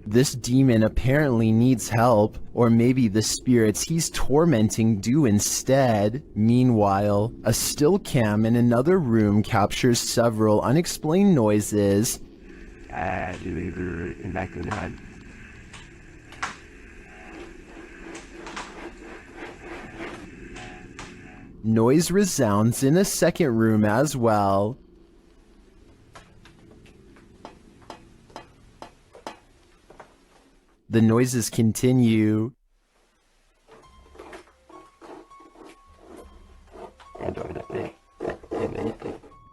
This demon apparently needs help, or maybe the spirits he's tormenting do instead. Meanwhile, a still cam in another room captures several unexplained noises. Noise resounds in a second room as well. The noises continue.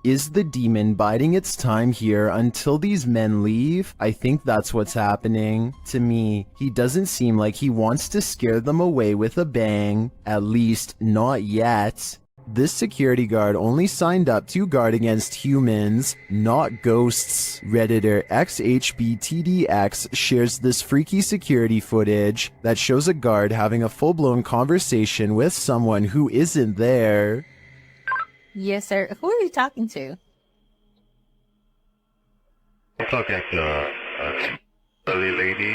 Is the demon biding its time here until these men leave? I think that's what's happening. To me, he doesn't seem like he wants to scare them away with a bang. At least, not yet. This security guard only signed up to guard against humans, not ghosts. Redditor XHBTDX shares this freaky security footage that shows a guard having a full-blown conversation with someone who isn't there. Yes, sir. Who are you talking to? I'm talking to a early lady.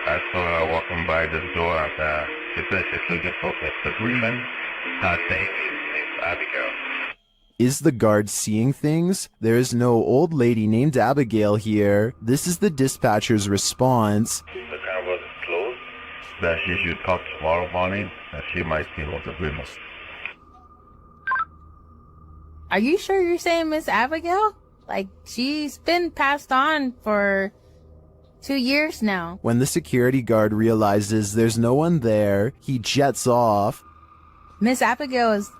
I saw her walking by this door and she said she's looking for the agreement. I think it's Abigail. Is the guard seeing things? There is no old lady named Abigail here. This is the dispatcher's response. The car was closed. That she should talk tomorrow morning and she might see what the agreement. Are you sure you're saying Miss Abigail? Like, she's been passed on for 2 years now. When the security guard realizes there's no one there, he jets off. Miss Abigail is...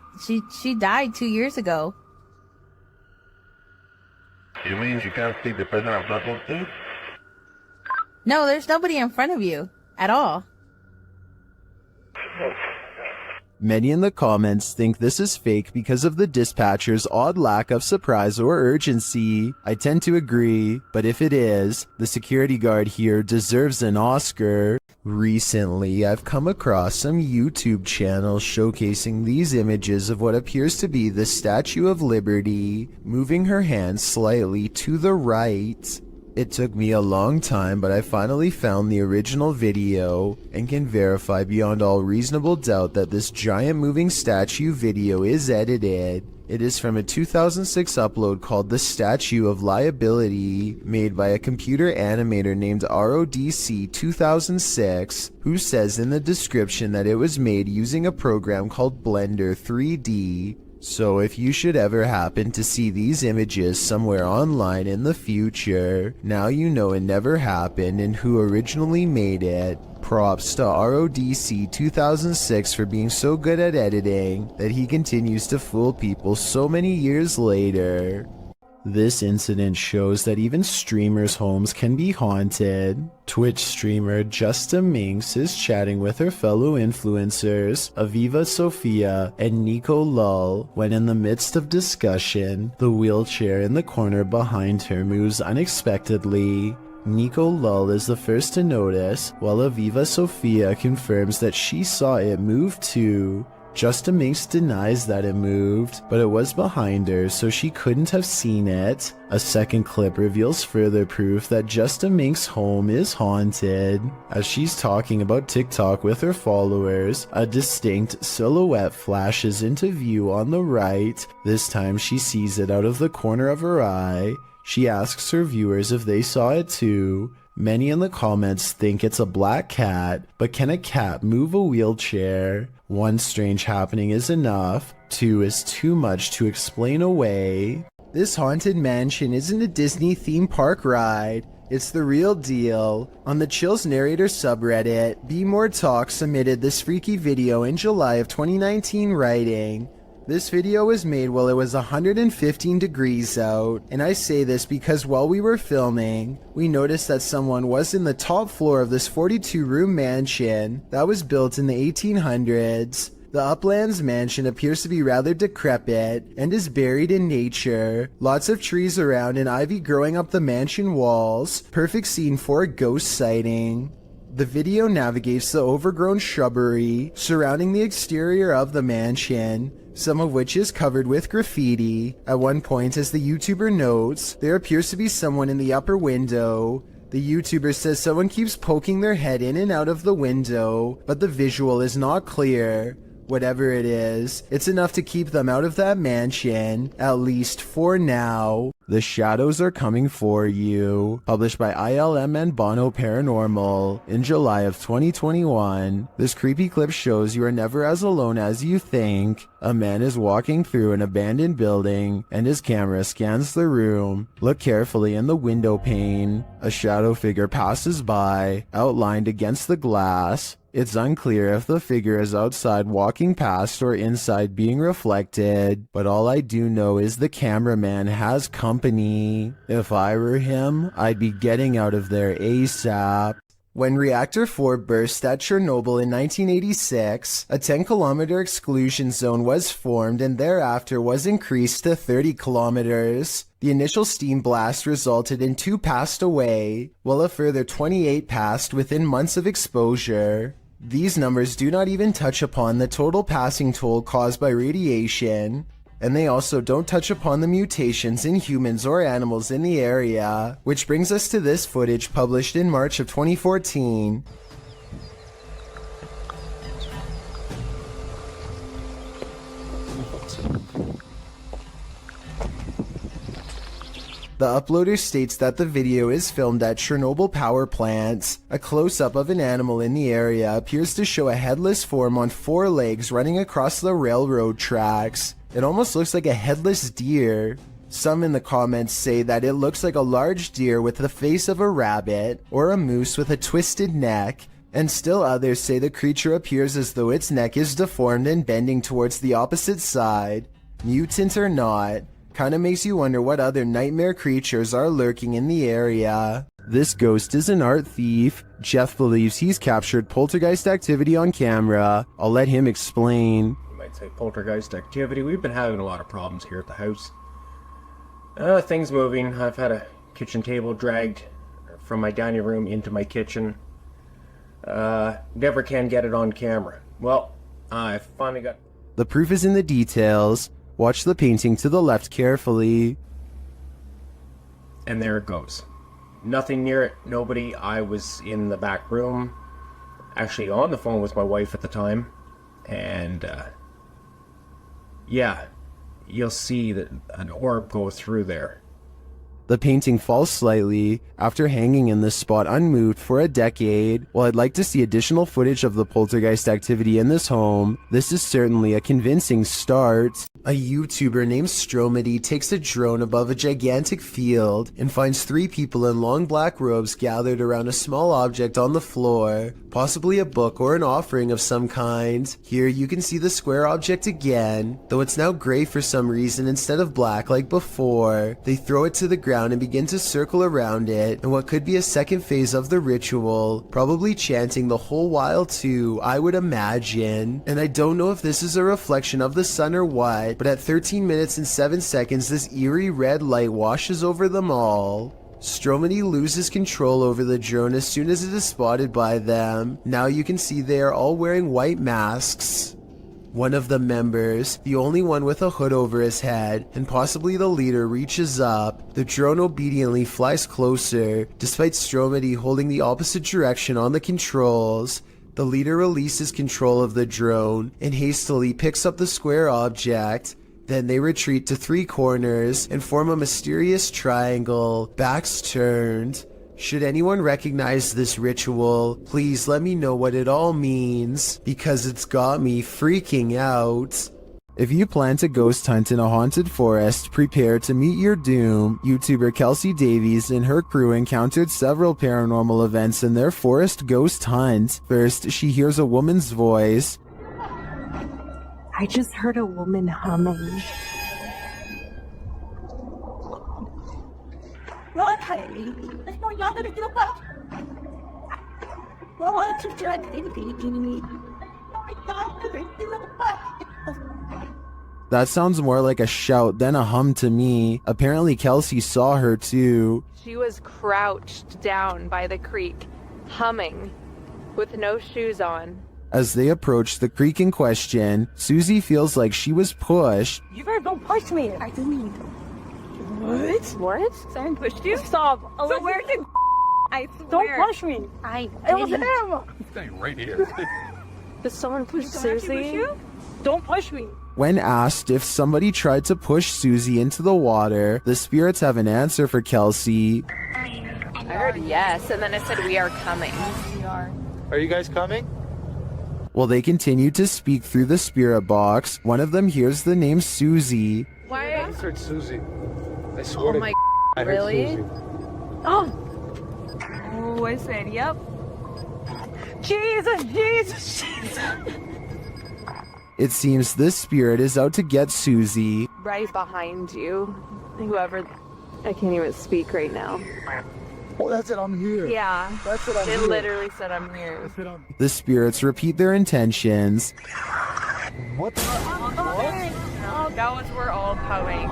She died 2 years ago. You mean you can't see the person I'm talking to? No, there's nobody in front of you. At all. Many in the comments think this is fake because of the dispatcher's odd lack of surprise or urgency. I tend to agree, but if it is, the security guard here deserves an Oscar. Recently, I've come across some YouTube channels showcasing these images of what appears to be the Statue of Liberty, moving her hands slightly to the right. It took me a long time, but I finally found the original video and can verify beyond all reasonable doubt that this giant moving statue video is edited. It is from a 2006 upload called The Statue of Liability, made by a computer animator named RODC 2006, who says in the description that it was made using a program called Blender 3D. So if you should ever happen to see these images somewhere online in the future, now you know it never happened and who originally made it. Props to RODC 2006 for being so good at editing that he continues to fool people so many years later. This incident shows that even streamers' homes can be haunted. Twitch streamer Justa Minx is chatting with her fellow influencers, Aviva Sophia and Nico Lull, when in the midst of discussion, the wheelchair in the corner behind her moves unexpectedly. Nico Lull is the first to notice, while Aviva Sophia confirms that she saw it move too. Justa Minx denies that it moved, but it was behind her, so she couldn't have seen it. A second clip reveals further proof that Justa Minx's home is haunted. As she's talking about TikTok with her followers, a distinct silhouette flashes into view on the right. This time she sees it out of the corner of her eye. She asks her viewers if they saw it too. Many in the comments think it's a black cat, but can a cat move a wheelchair? One strange happening is enough, two is too much to explain away. This haunted mansion isn't a Disney theme park ride. It's the real deal. On the Chills Narrator subreddit, Be More Talk submitted this freaky video in July of 2019 writing, "This video was made while it was 115 degrees out, and I say this because while we were filming, we noticed that someone was in the top floor of this 42-room mansion that was built in the 1800s. The Upland's mansion appears to be rather decrepit and is buried in nature. Lots of trees around and ivy growing up the mansion walls. Perfect scene for a ghost sighting." The video navigates the overgrown shrubbery surrounding the exterior of the mansion, some of which is covered with graffiti. At one point, as the YouTuber notes, there appears to be someone in the upper window. The YouTuber says someone keeps poking their head in and out of the window, but the visual is not clear. Whatever it is, it's enough to keep them out of that mansion, at least for now. The Shadows Are Coming For You, published by ILM and Bono Paranormal in July of 2021. This creepy clip shows you are never as alone as you think. A man is walking through an abandoned building and his camera scans the room. Look carefully in the window pane. A shadow figure passes by, outlined against the glass. It's unclear if the figure is outside walking past or inside being reflected, but all I do know is the cameraman has company. If I were him, I'd be getting out of there ASAP. When Reactor 4 burst at Chernobyl in 1986, a 10-kilometer exclusion zone was formed and thereafter was increased to 30 kilometers. The initial steam blast resulted in 2 passed away, while a further 28 passed within months of exposure. These numbers do not even touch upon the total passing toll caused by radiation, and they also don't touch upon the mutations in humans or animals in the area, which brings us to this footage published in March of 2014. The uploader states that the video is filmed at Chernobyl power plants. A close-up of an animal in the area appears to show a headless form on 4 legs running across the railroad tracks. It almost looks like a headless deer. Some in the comments say that it looks like a large deer with the face of a rabbit, or a moose with a twisted neck, and still others say the creature appears as though its neck is deformed and bending towards the opposite side. Mutant or not, kinda makes you wonder what other nightmare creatures are lurking in the area. This ghost is an art thief. Jeff believes he's captured poltergeist activity on camera. I'll let him explain. You might say poltergeist activity. We've been having a lot of problems here at the house. Things moving. I've had a kitchen table dragged from my dining room into my kitchen. Never can get it on camera. Well, I finally got... The proof is in the details. Watch the painting to the left carefully. And there it goes. Nothing near it, nobody. I was in the back room, actually on the phone with my wife at the time, and yeah, you'll see that an orb go through there. The painting falls slightly after hanging in this spot unmoved for a decade. While I'd like to see additional footage of the poltergeist activity in this home, this is certainly a convincing start. A YouTuber named Stromedy takes a drone above a gigantic field and finds 3 people in long black robes gathered around a small object on the floor, possibly a book or an offering of some kind. Here you can see the square object again, though it's now gray for some reason instead of black like before. They throw it to the ground and begin to circle around it in what could be a second phase of the ritual, probably chanting the whole while too, I would imagine. And I don't know if this is a reflection of the sun or what, but at 13 minutes and 7 seconds this eerie red light washes over them all. Stromedy loses control over the drone as soon as it is spotted by them. Now you can see they are all wearing white masks. One of the members, the only one with a hood over his head, and possibly the leader, reaches up. The drone obediently flies closer, despite Stromedy holding the opposite direction on the controls. The leader releases control of the drone and hastily picks up the square object. Then they retreat to 3 corners and form a mysterious triangle, backs turned. Should anyone recognize this ritual, please let me know what it all means, because it's got me freaking out. If you plan to ghost hunt in a haunted forest, prepare to meet your doom. YouTuber Kelsey Davies and her crew encountered several paranormal events in their forest ghost hunt. First, she hears a woman's voice. I just heard a woman humming. That sounds more like a shout than a hum to me. Apparently Kelsey saw her too. She was crouched down by the creek, humming, with no shoes on. As they approach the creek in question, Susie feels like she was pushed. You better don't push me. I didn't. What? What? Someone pushed you? Stop. So where did I swear. Don't push me. It was him. He's staying right here. Did someone push Susie? Susie? You? Don't push me. When asked if somebody tried to push Susie into the water, the spirits have an answer for Kelsey. I heard yes, and then it said we are coming. We are. Are you guys coming? While they continue to speak through the spirit box, one of them hears the name Susie. Why? I heard Susie. I swear Oh to my I heard really? Susie. Oh, I said, yep. Jesus, Jesus, Jesus. It seems this spirit is out to get Susie. Right behind you. Whoever, I can't even speak right now. Oh, that's it, I'm here. Yeah. That's it, I'm It here. literally said I'm here. That's it, I'm... The spirits repeat their intentions. What the? Oh, that was we're all coming.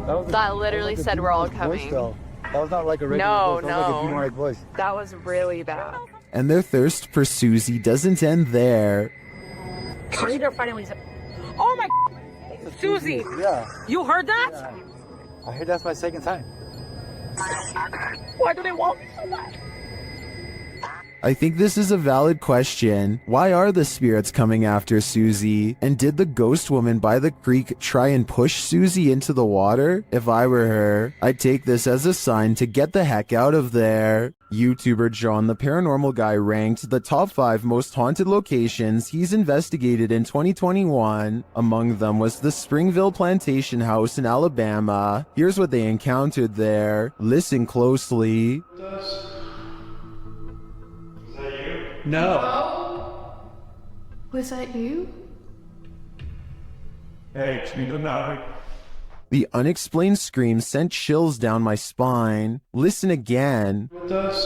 That, That literally said we're all coming. That was not like a regular No, voice. That was like a no. demonic voice. That was really bad. And their thirst for Susie doesn't end there. Later, finally said, oh my, Susie. Yeah. You heard that? Yeah. I heard that's my second time. Why do they want me so bad? I think this is a valid question. Why are the spirits coming after Susie? And did the ghost woman by the creek try and push Susie into the water? If I were her, I'd take this as a sign to get the heck out of there. YouTuber John the Paranormal Guy ranked the top 5 most haunted locations he's investigated in 2021. Among them was the Springville Plantation House in Alabama. Here's what they encountered there. Listen closely. No. Was that you? Hey, it's me tonight. The unexplained scream sent chills down my spine. Listen again. With us.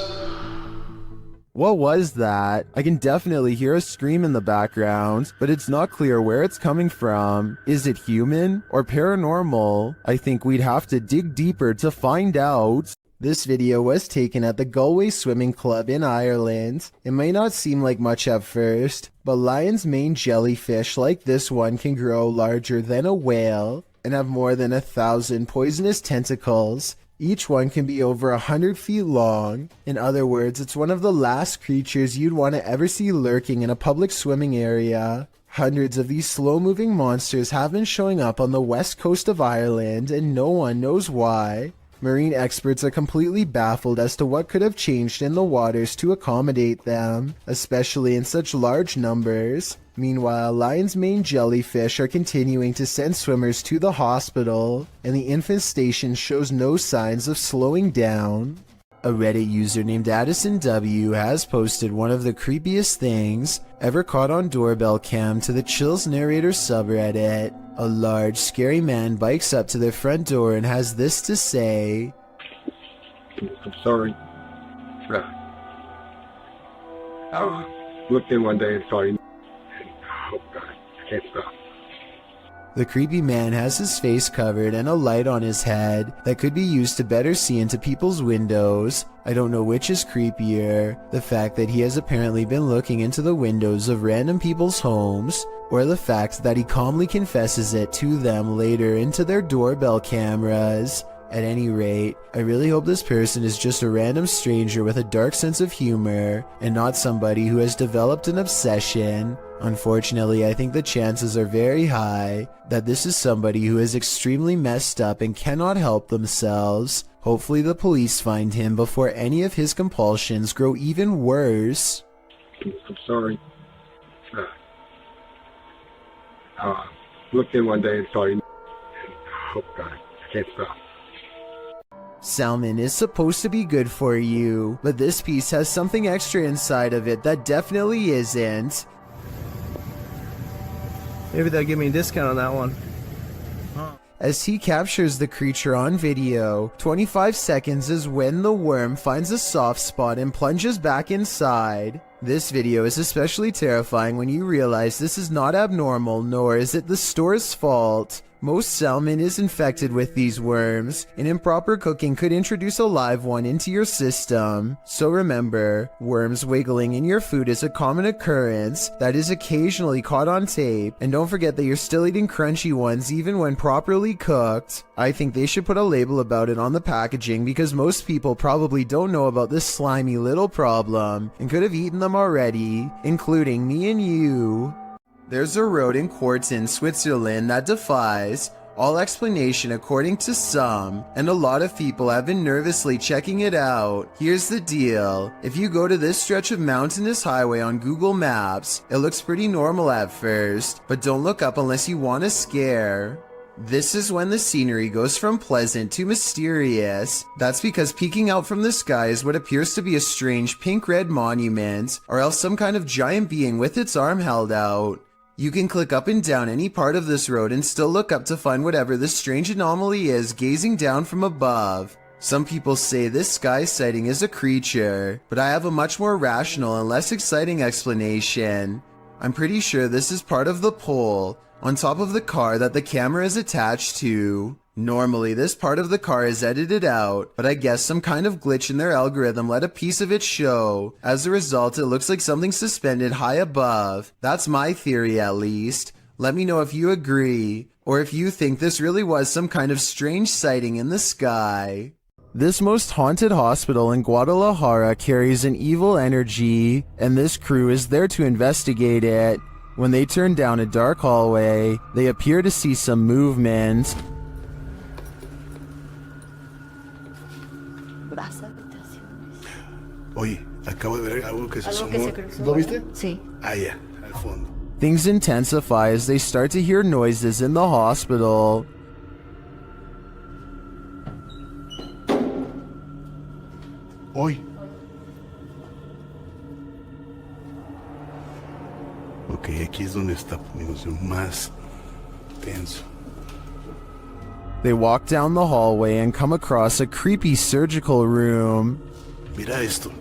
What was that? I can definitely hear a scream in the background, but it's not clear where it's coming from. Is it human or paranormal? I think we'd have to dig deeper to find out. This video was taken at the Galway Swimming Club in Ireland. It may not seem like much at first, but lion's mane jellyfish like this one can grow larger than a whale and have more than 1,000 poisonous tentacles. Each one can be over 100 feet long. In other words, it's one of the last creatures you'd want to ever see lurking in a public swimming area. Hundreds of these slow-moving monsters have been showing up on the west coast of Ireland, and no one knows why. Marine experts are completely baffled as to what could have changed in the waters to accommodate them, especially in such large numbers. Meanwhile, lion's mane jellyfish are continuing to send swimmers to the hospital, and the infestation shows no signs of slowing down. A Reddit user named Addison W has posted one of the creepiest things ever caught on Doorbell cam to the Chills Narrator subreddit. A large, scary man bikes up to their front door and has this to say. I'm sorry. I looked in one day and saw you. Oh God, I can't stop. The creepy man has his face covered and a light on his head that could be used to better see into people's windows. I don't know which is creepier, the fact that he has apparently been looking into the windows of random people's homes, or the fact that he calmly confesses it to them later into their doorbell cameras. At any rate, I really hope this person is just a random stranger with a dark sense of humor, and not somebody who has developed an obsession. Unfortunately, I think the chances are very high that this is somebody who is extremely messed up and cannot help themselves. Hopefully the police find him before any of his compulsions grow even worse. I'm sorry. Looked in one day and saw you. Oh God, I can't stop. Salmon is supposed to be good for you, but this piece has something extra inside of it that definitely isn't. Maybe they'll give me a discount on that one. As he captures the creature on video, 25 seconds is when the worm finds a soft spot and plunges back inside. This video is especially terrifying when you realize this is not abnormal, nor is it the store's fault. Most salmon is infected with these worms, and improper cooking could introduce a live one into your system. So remember, worms wiggling in your food is a common occurrence that is occasionally caught on tape, and don't forget that you're still eating crunchy ones even when properly cooked. I think they should put a label about it on the packaging because most people probably don't know about this slimy little problem and could have eaten them already, including me and you. There's a road in Quarton, Switzerland that defies all explanation according to some, and a lot of people have been nervously checking it out. Here's the deal. If you go to this stretch of mountainous highway on Google Maps, it looks pretty normal at first, but don't look up unless you want a scare. This is when the scenery goes from pleasant to mysterious. That's because peeking out from the sky is what appears to be a strange pink-red monument, or else some kind of giant being with its arm held out. You can click up and down any part of this road and still look up to find whatever this strange anomaly is gazing down from above. Some people say this sky sighting is a creature, but I have a much more rational and less exciting explanation. I'm pretty sure this is part of the pole on top of the car that the camera is attached to. Normally, this part of the car is edited out, but I guess some kind of glitch in their algorithm let a piece of it show. As a result, it looks like something suspended high above. That's my theory, at least. Let me know if you agree, or if you think this really was some kind of strange sighting in the sky. This most haunted hospital in Guadalajara carries an evil energy, and this crew is there to investigate it. When they turn down a dark hallway, they appear to see some movement. Oye, acabo de ver algo que se asomó. ¿Lo viste? Sí. Allá, al fondo. Things intensify as they start to hear noises in the hospital. Hoy. Ok, aquí es donde está poniéndose más tenso. They walk down the hallway and come across a creepy surgical room. Mira esto.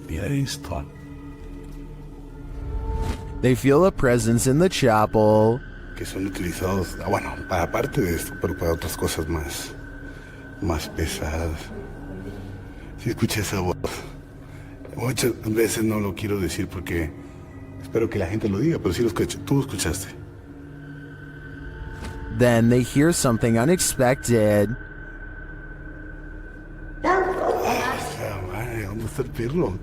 Mira esto. They feel a presence in the chapel. Que son utilizados, bueno, para parte de esto, pero para otras cosas más pesadas. Si escuché esa voz, muchas veces no lo quiero decir porque espero que la gente lo diga, pero sí lo escuché. Tú lo escuchaste. Then they hear something unexpected. hasta el perro.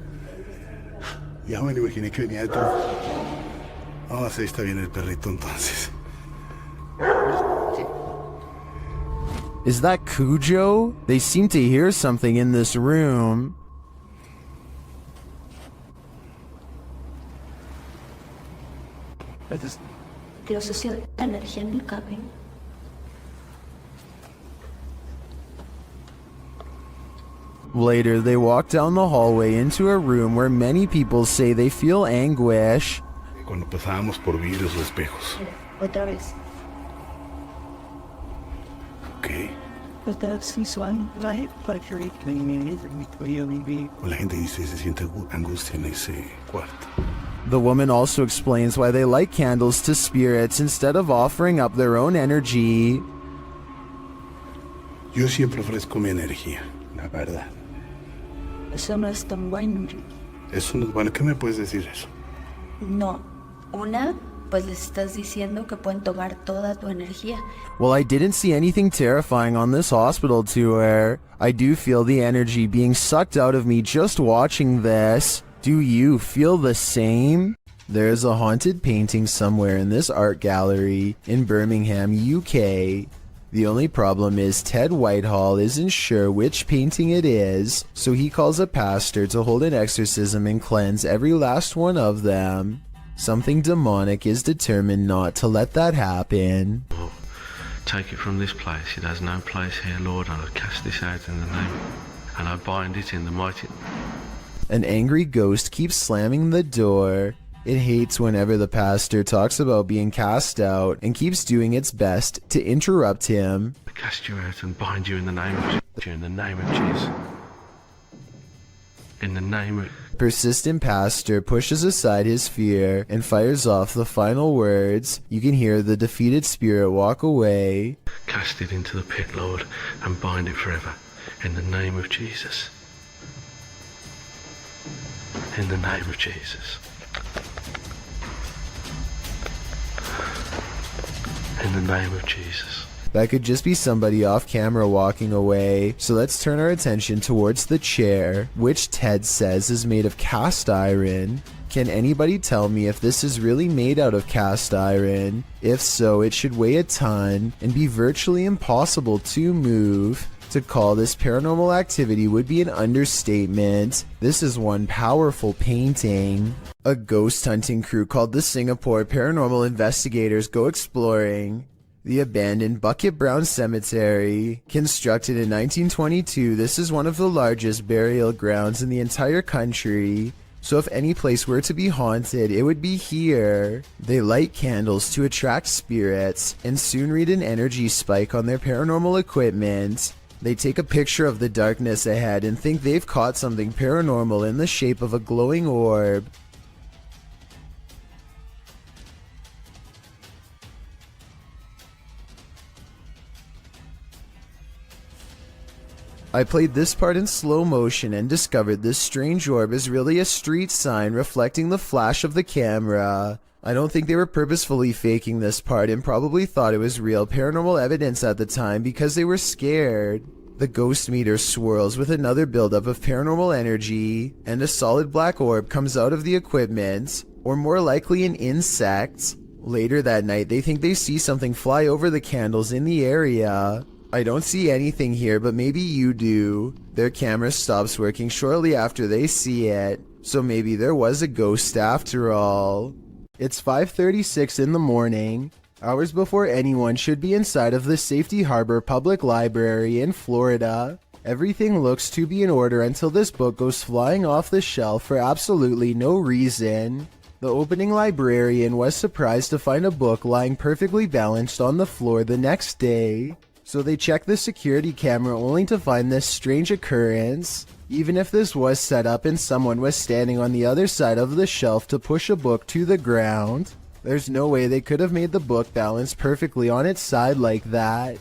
Ya me lo imaginé que venía detrás. Ah, sí, está bien el perrito entonces. Is that Cujo? They seem to hear something in this room. Quiero asociar energía en el cabello. Later, they walk down the hallway into a room where many people say they feel anguish. Cuando pasábamos por vidrios o espejos. Otra vez. Ok. Otra visual, right? La gente dice se siente angustia en ese cuarto. The woman also explains why they light candles to spirits instead of offering up their own energy. Yo siempre ofrezco mi energía, la verdad. Eso no es tan bueno. Eso no es bueno. ¿Qué me puedes decir eso? No. Una, pues les estás diciendo que pueden tomar toda tu energía. Well, I didn't see anything terrifying on this hospital tour. I do feel the energy being sucked out of me just watching this. Do you feel the same? There's a haunted painting somewhere in this art gallery in Birmingham, UK. The only problem is Ted Whitehall isn't sure which painting it is, so he calls a pastor to hold an exorcism and cleanse every last one of them. Something demonic is determined not to let that happen. Take it from this place. It has no place here, Lord. I cast this out in the name, and I bind it in the mighty... An angry ghost keeps slamming the door. It hates whenever the pastor talks about being cast out and keeps doing its best to interrupt him. I cast you out and bind you in the name of Jesus. In the name of Jesus. In the name of... Persistent pastor pushes aside his fear and fires off the final words. You can hear the defeated spirit walk away. Cast it into the pit, Lord, and bind it forever. In the name of Jesus. In the name of Jesus. In the name of Jesus. That could just be somebody off camera walking away, so let's turn our attention towards the chair, which Ted says is made of cast iron. Can anybody tell me if this is really made out of cast iron? If so, it should weigh a ton and be virtually impossible to move. To call this paranormal activity would be an understatement. This is one powerful painting. A ghost hunting crew called the Singapore Paranormal Investigators go exploring the abandoned Bucket Brown Cemetery. Constructed in 1922, this is one of the largest burial grounds in the entire country. So if any place were to be haunted, it would be here. They light candles to attract spirits and soon read an energy spike on their paranormal equipment. They take a picture of the darkness ahead and think they've caught something paranormal in the shape of a glowing orb. I played this part in slow motion and discovered this strange orb is really a street sign reflecting the flash of the camera. I don't think they were purposefully faking this part and probably thought it was real paranormal evidence at the time because they were scared. The ghost meter swirls with another buildup of paranormal energy, and a solid black orb comes out of the equipment, or more likely an insect. Later that night, they think they see something fly over the candles in the area. I don't see anything here, but maybe you do. Their camera stops working shortly after they see it, so maybe there was a ghost after all. It's 5:36 in the morning, hours before anyone should be inside of the Safety Harbor Public Library in Florida. Everything looks to be in order until this book goes flying off the shelf for absolutely no reason. The opening librarian was surprised to find a book lying perfectly balanced on the floor the next day. So they checked the security camera only to find this strange occurrence. Even if this was set up and someone was standing on the other side of the shelf to push a book to the ground, there's no way they could have made the book balance perfectly on its side like that.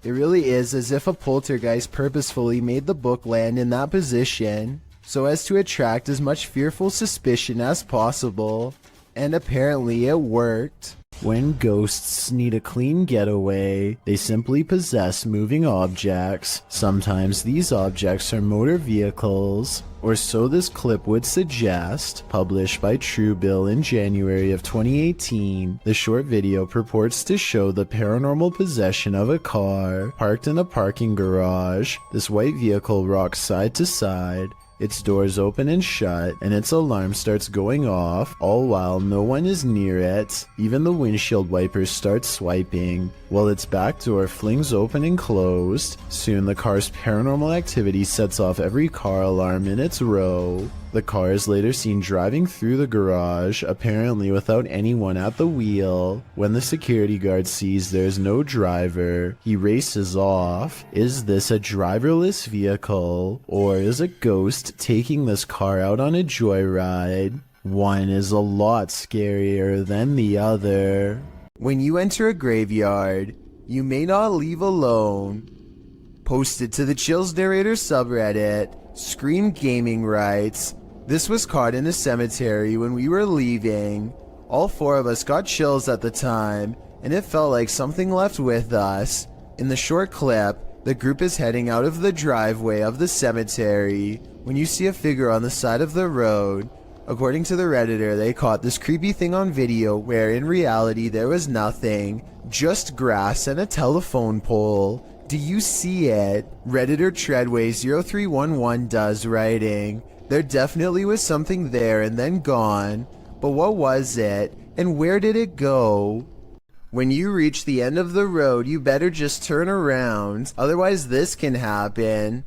It really is as if a poltergeist purposefully made the book land in that position, so as to attract as much fearful suspicion as possible. And apparently it worked. When ghosts need a clean getaway, they simply possess moving objects. Sometimes these objects are motor vehicles, or so this clip would suggest. Published by Truebill in January of 2018, the short video purports to show the paranormal possession of a car parked in a parking garage. This white vehicle rocks side to side, its doors open and shut, and its alarm starts going off, all while no one is near it. Even the windshield wipers start swiping, while its back door flings open and closed. Soon the car's paranormal activity sets off every car alarm in its row. The car is later seen driving through the garage, apparently without anyone at the wheel. When the security guard sees there's no driver, he races off. Is this a driverless vehicle, or is a ghost taking this car out on a joyride? One is a lot scarier than the other. When you enter a graveyard, you may not leave alone. Posted to the Chills Narrator subreddit, Scream Gaming writes, "This was caught in a cemetery when we were leaving. All four of us got chills at the time, and it felt like something left with us. In the short clip, the group is heading out of the driveway of the cemetery when you see a figure on the side of the road. According to the Redditor, they caught this creepy thing on video where in reality there was nothing, just grass and a telephone pole. Do you see it?" Redditor Treadway0311 does, writing, "There definitely was something there and then gone, but what was it, and where did it go? When you reach the end of the road, you better just turn around, otherwise this can happen."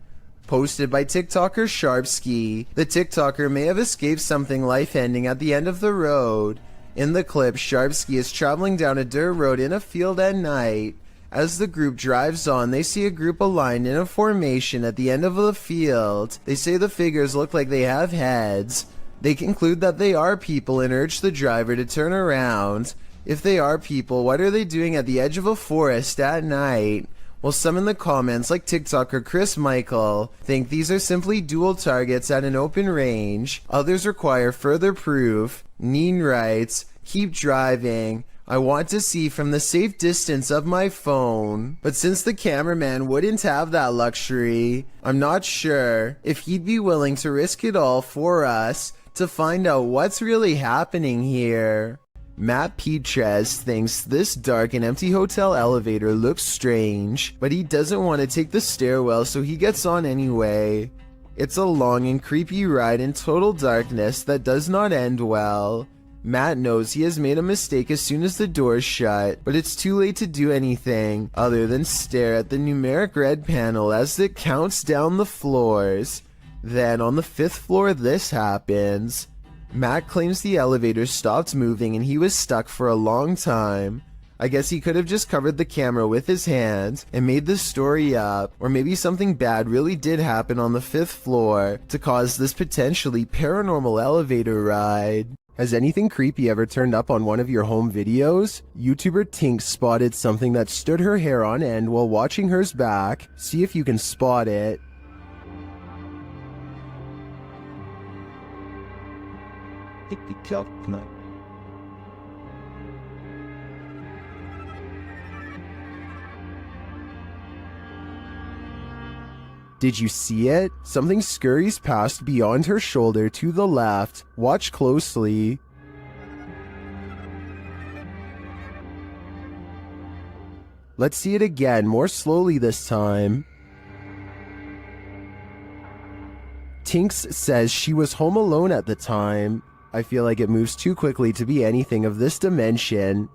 Posted by TikToker Sharpski. The TikToker may have escaped something life-ending at the end of the road. In the clip, Sharpski is traveling down a dirt road in a field at night. As the group drives on, they see a group aligned in a formation at the end of the field. They say the figures look like they have heads. They conclude that they are people and urge the driver to turn around. If they are people, what are they doing at the edge of a forest at night? Well, some in the comments, like TikToker Chris Michael, think these are simply dual targets at an open range. Others require further proof. Neen writes, "Keep driving. I want to see from the safe distance of my phone." But since the cameraman wouldn't have that luxury, I'm not sure if he'd be willing to risk it all for us to find out what's really happening here. Matt Petres thinks this dark and empty hotel elevator looks strange, but he doesn't want to take the stairwell, so he gets on anyway. It's a long and creepy ride in total darkness that does not end well. Matt knows he has made a mistake as soon as the doors shut, but it's too late to do anything other than stare at the numeric red panel as it counts down the floors. Then on the 5th floor, this happens. Matt claims the elevator stopped moving and he was stuck for a long time. I guess he could have just covered the camera with his hand and made the story up, or maybe something bad really did happen on the 5th floor to cause this potentially paranormal elevator ride. Has anything creepy ever turned up on one of your home videos? YouTuber Tink spotted something that stood her hair on end while watching hers back. See if you can spot it. Did you see it? Something scurries past beyond her shoulder to the left. Watch closely. Let's see it again, more slowly this time. Tinks says she was home alone at the time. I feel like it moves too quickly to be anything of this dimension.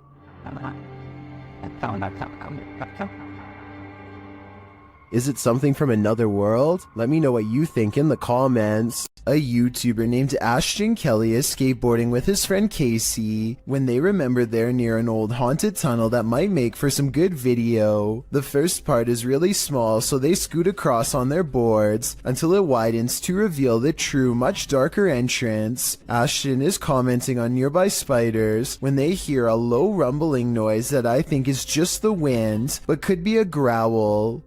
Is it something from another world? Let me know what you think in the comments. A YouTuber named Ashton Kelly is skateboarding with his friend Casey when they remember they're near an old haunted tunnel that might make for some good video. The first part is really small, so they scoot across on their boards until it widens to reveal the true, much darker entrance. Ashton is commenting on nearby spiders when they hear a low rumbling noise that I think is just the wind, but could be a growl.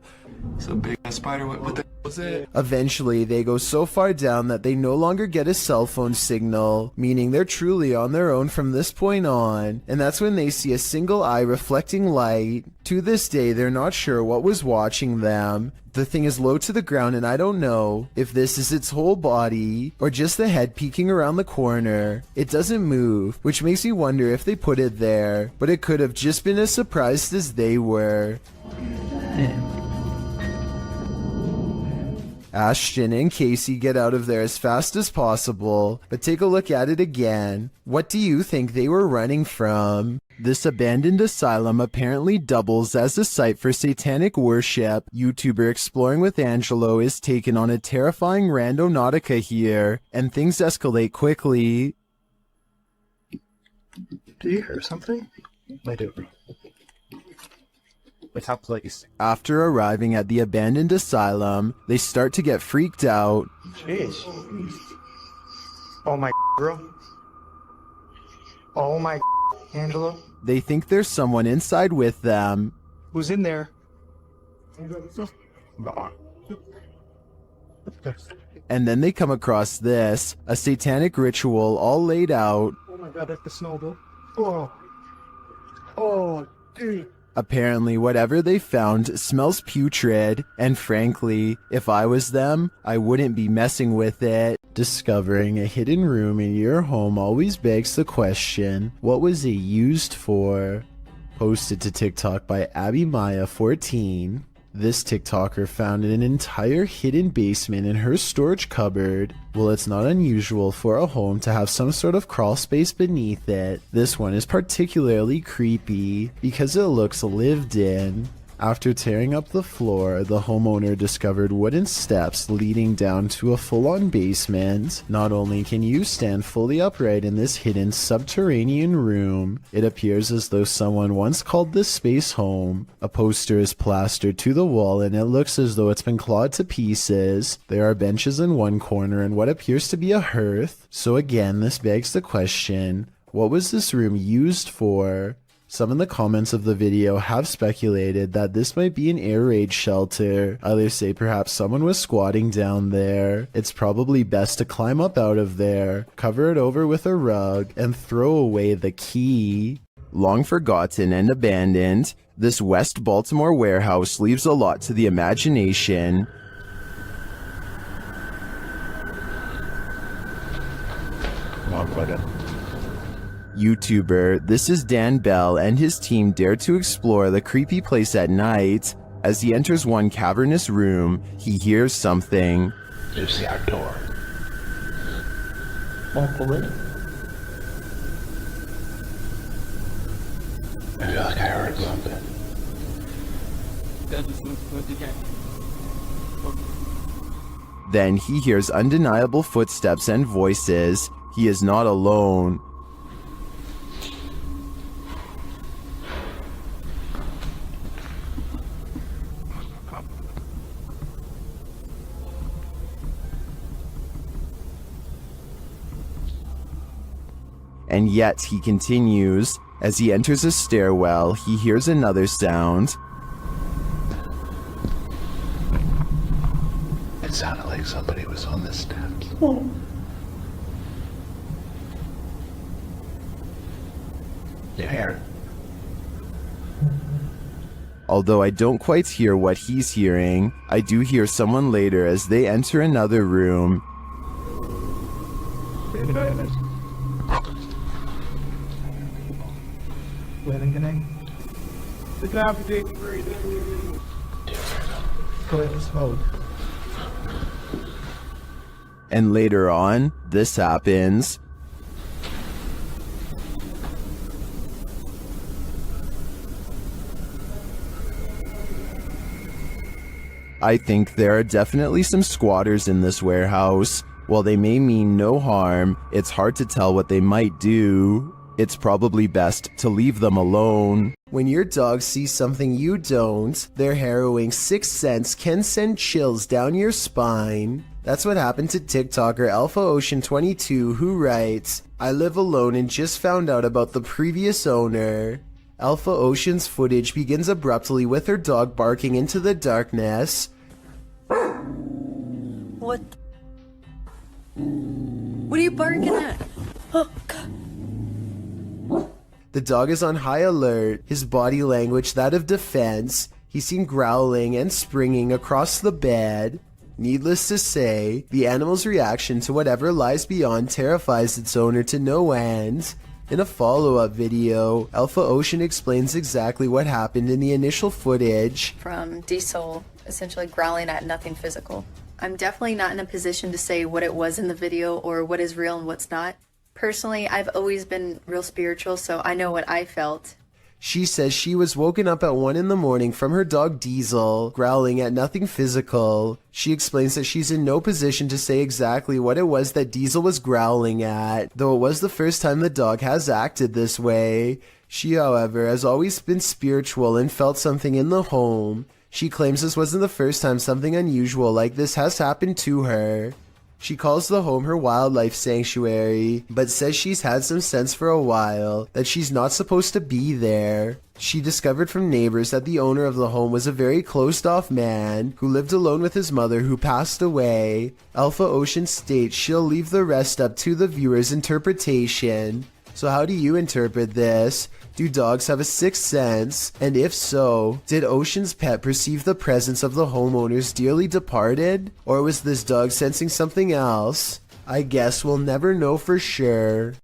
It's a big ass spider. What the was it? Eventually, they go so far down that they no longer get a cell phone signal, meaning they're truly on their own from this point on, and that's when they see a single eye reflecting light. To this day, they're not sure what was watching them. The thing is low to the ground, and I don't know if this is its whole body or just the head peeking around the corner. It doesn't move, which makes me wonder if they put it there, but it could have just been as surprised as they were. Ashton and Casey get out of there as fast as possible, but take a look at it again. What do you think they were running from? This abandoned asylum apparently doubles as a site for satanic worship. YouTuber Exploring with Angelo is taken on a terrifying randonautica here, and things escalate quickly. Do you hear something? I do. It's how place. After arriving at the abandoned asylum, they start to get freaked out. Jeez. Oh my bro. Oh my Angelo. They think there's someone inside with them. Who's in there? And then they come across this, a satanic ritual all laid out. Oh my god, that's the snowball. Oh. Oh, dude. Apparently, whatever they found smells putrid, and frankly, if I was them, I wouldn't be messing with it. Discovering a hidden room in your home always begs the question, what was it used for? Posted to TikTok by AbbyMaya14. This TikToker found an entire hidden basement in her storage cupboard. Well, it's not unusual for a home to have some sort of crawl space beneath it. This one is particularly creepy because it looks lived in. After tearing up the floor, the homeowner discovered wooden steps leading down to a full-on basement. Not only can you stand fully upright in this hidden subterranean room, it appears as though someone once called this space home. A poster is plastered to the wall and it looks as though it's been clawed to pieces. There are benches in one corner and what appears to be a hearth. So again, this begs the question, what was this room used for? Some in the comments of the video have speculated that this might be an air raid shelter. Others say perhaps someone was squatting down there. It's probably best to climb up out of there, cover it over with a rug, and throw away the key. Long forgotten and abandoned, this West Baltimore warehouse leaves a lot to the imagination. YouTuber, this is Dan Bell and his team dare to explore the creepy place at night. As he enters one cavernous room, he hears something. You see our door. Walk over. I feel like I heard something. Then he hears undeniable footsteps and voices. He is not alone. And yet he continues. As he enters a stairwell, he hears another sound. It sounded like somebody was on the steps. You hear it? Although I don't quite hear what he's hearing, I do hear someone later as they enter another room. And later on, this happens. I think there are definitely some squatters in this warehouse. While they may mean no harm, it's hard to tell what they might do. It's probably best to leave them alone. When your dog sees something you don't, their harrowing sixth sense can send chills down your spine. That's what happened to TikToker AlphaOcean22, who writes, I live alone and just found out about the previous owner. Alpha Ocean's footage begins abruptly with her dog barking into the darkness. What? What are you barking at? Oh, God. The dog is on high alert, his body language that of defense. He's seen growling and springing across the bed. Needless to say, the animal's reaction to whatever lies beyond terrifies its owner to no end. In a follow-up video, Alpha Ocean explains exactly what happened in the initial footage. From Diesel essentially growling at nothing physical. I'm definitely not in a position to say what it was in the video or what is real and what's not. Personally, I've always been real spiritual, so I know what I felt. She says she was woken up at 1 in the morning from her dog Diesel, growling at nothing physical. She explains that she's in no position to say exactly what it was that Diesel was growling at, though it was the first time the dog has acted this way. She, however, has always been spiritual and felt something in the home. She claims this wasn't the first time something unusual like this has happened to her. She calls the home her wildlife sanctuary, but says she's had some sense for a while that she's not supposed to be there. She discovered from neighbors that the owner of the home was a very closed-off man who lived alone with his mother who passed away. Alpha Ocean states she'll leave the rest up to the viewer's interpretation. So how do you interpret this? Do dogs have a sixth sense? And if so, did Ocean's pet perceive the presence of the homeowner's dearly departed? Or was this dog sensing something else? I guess we'll never know for sure.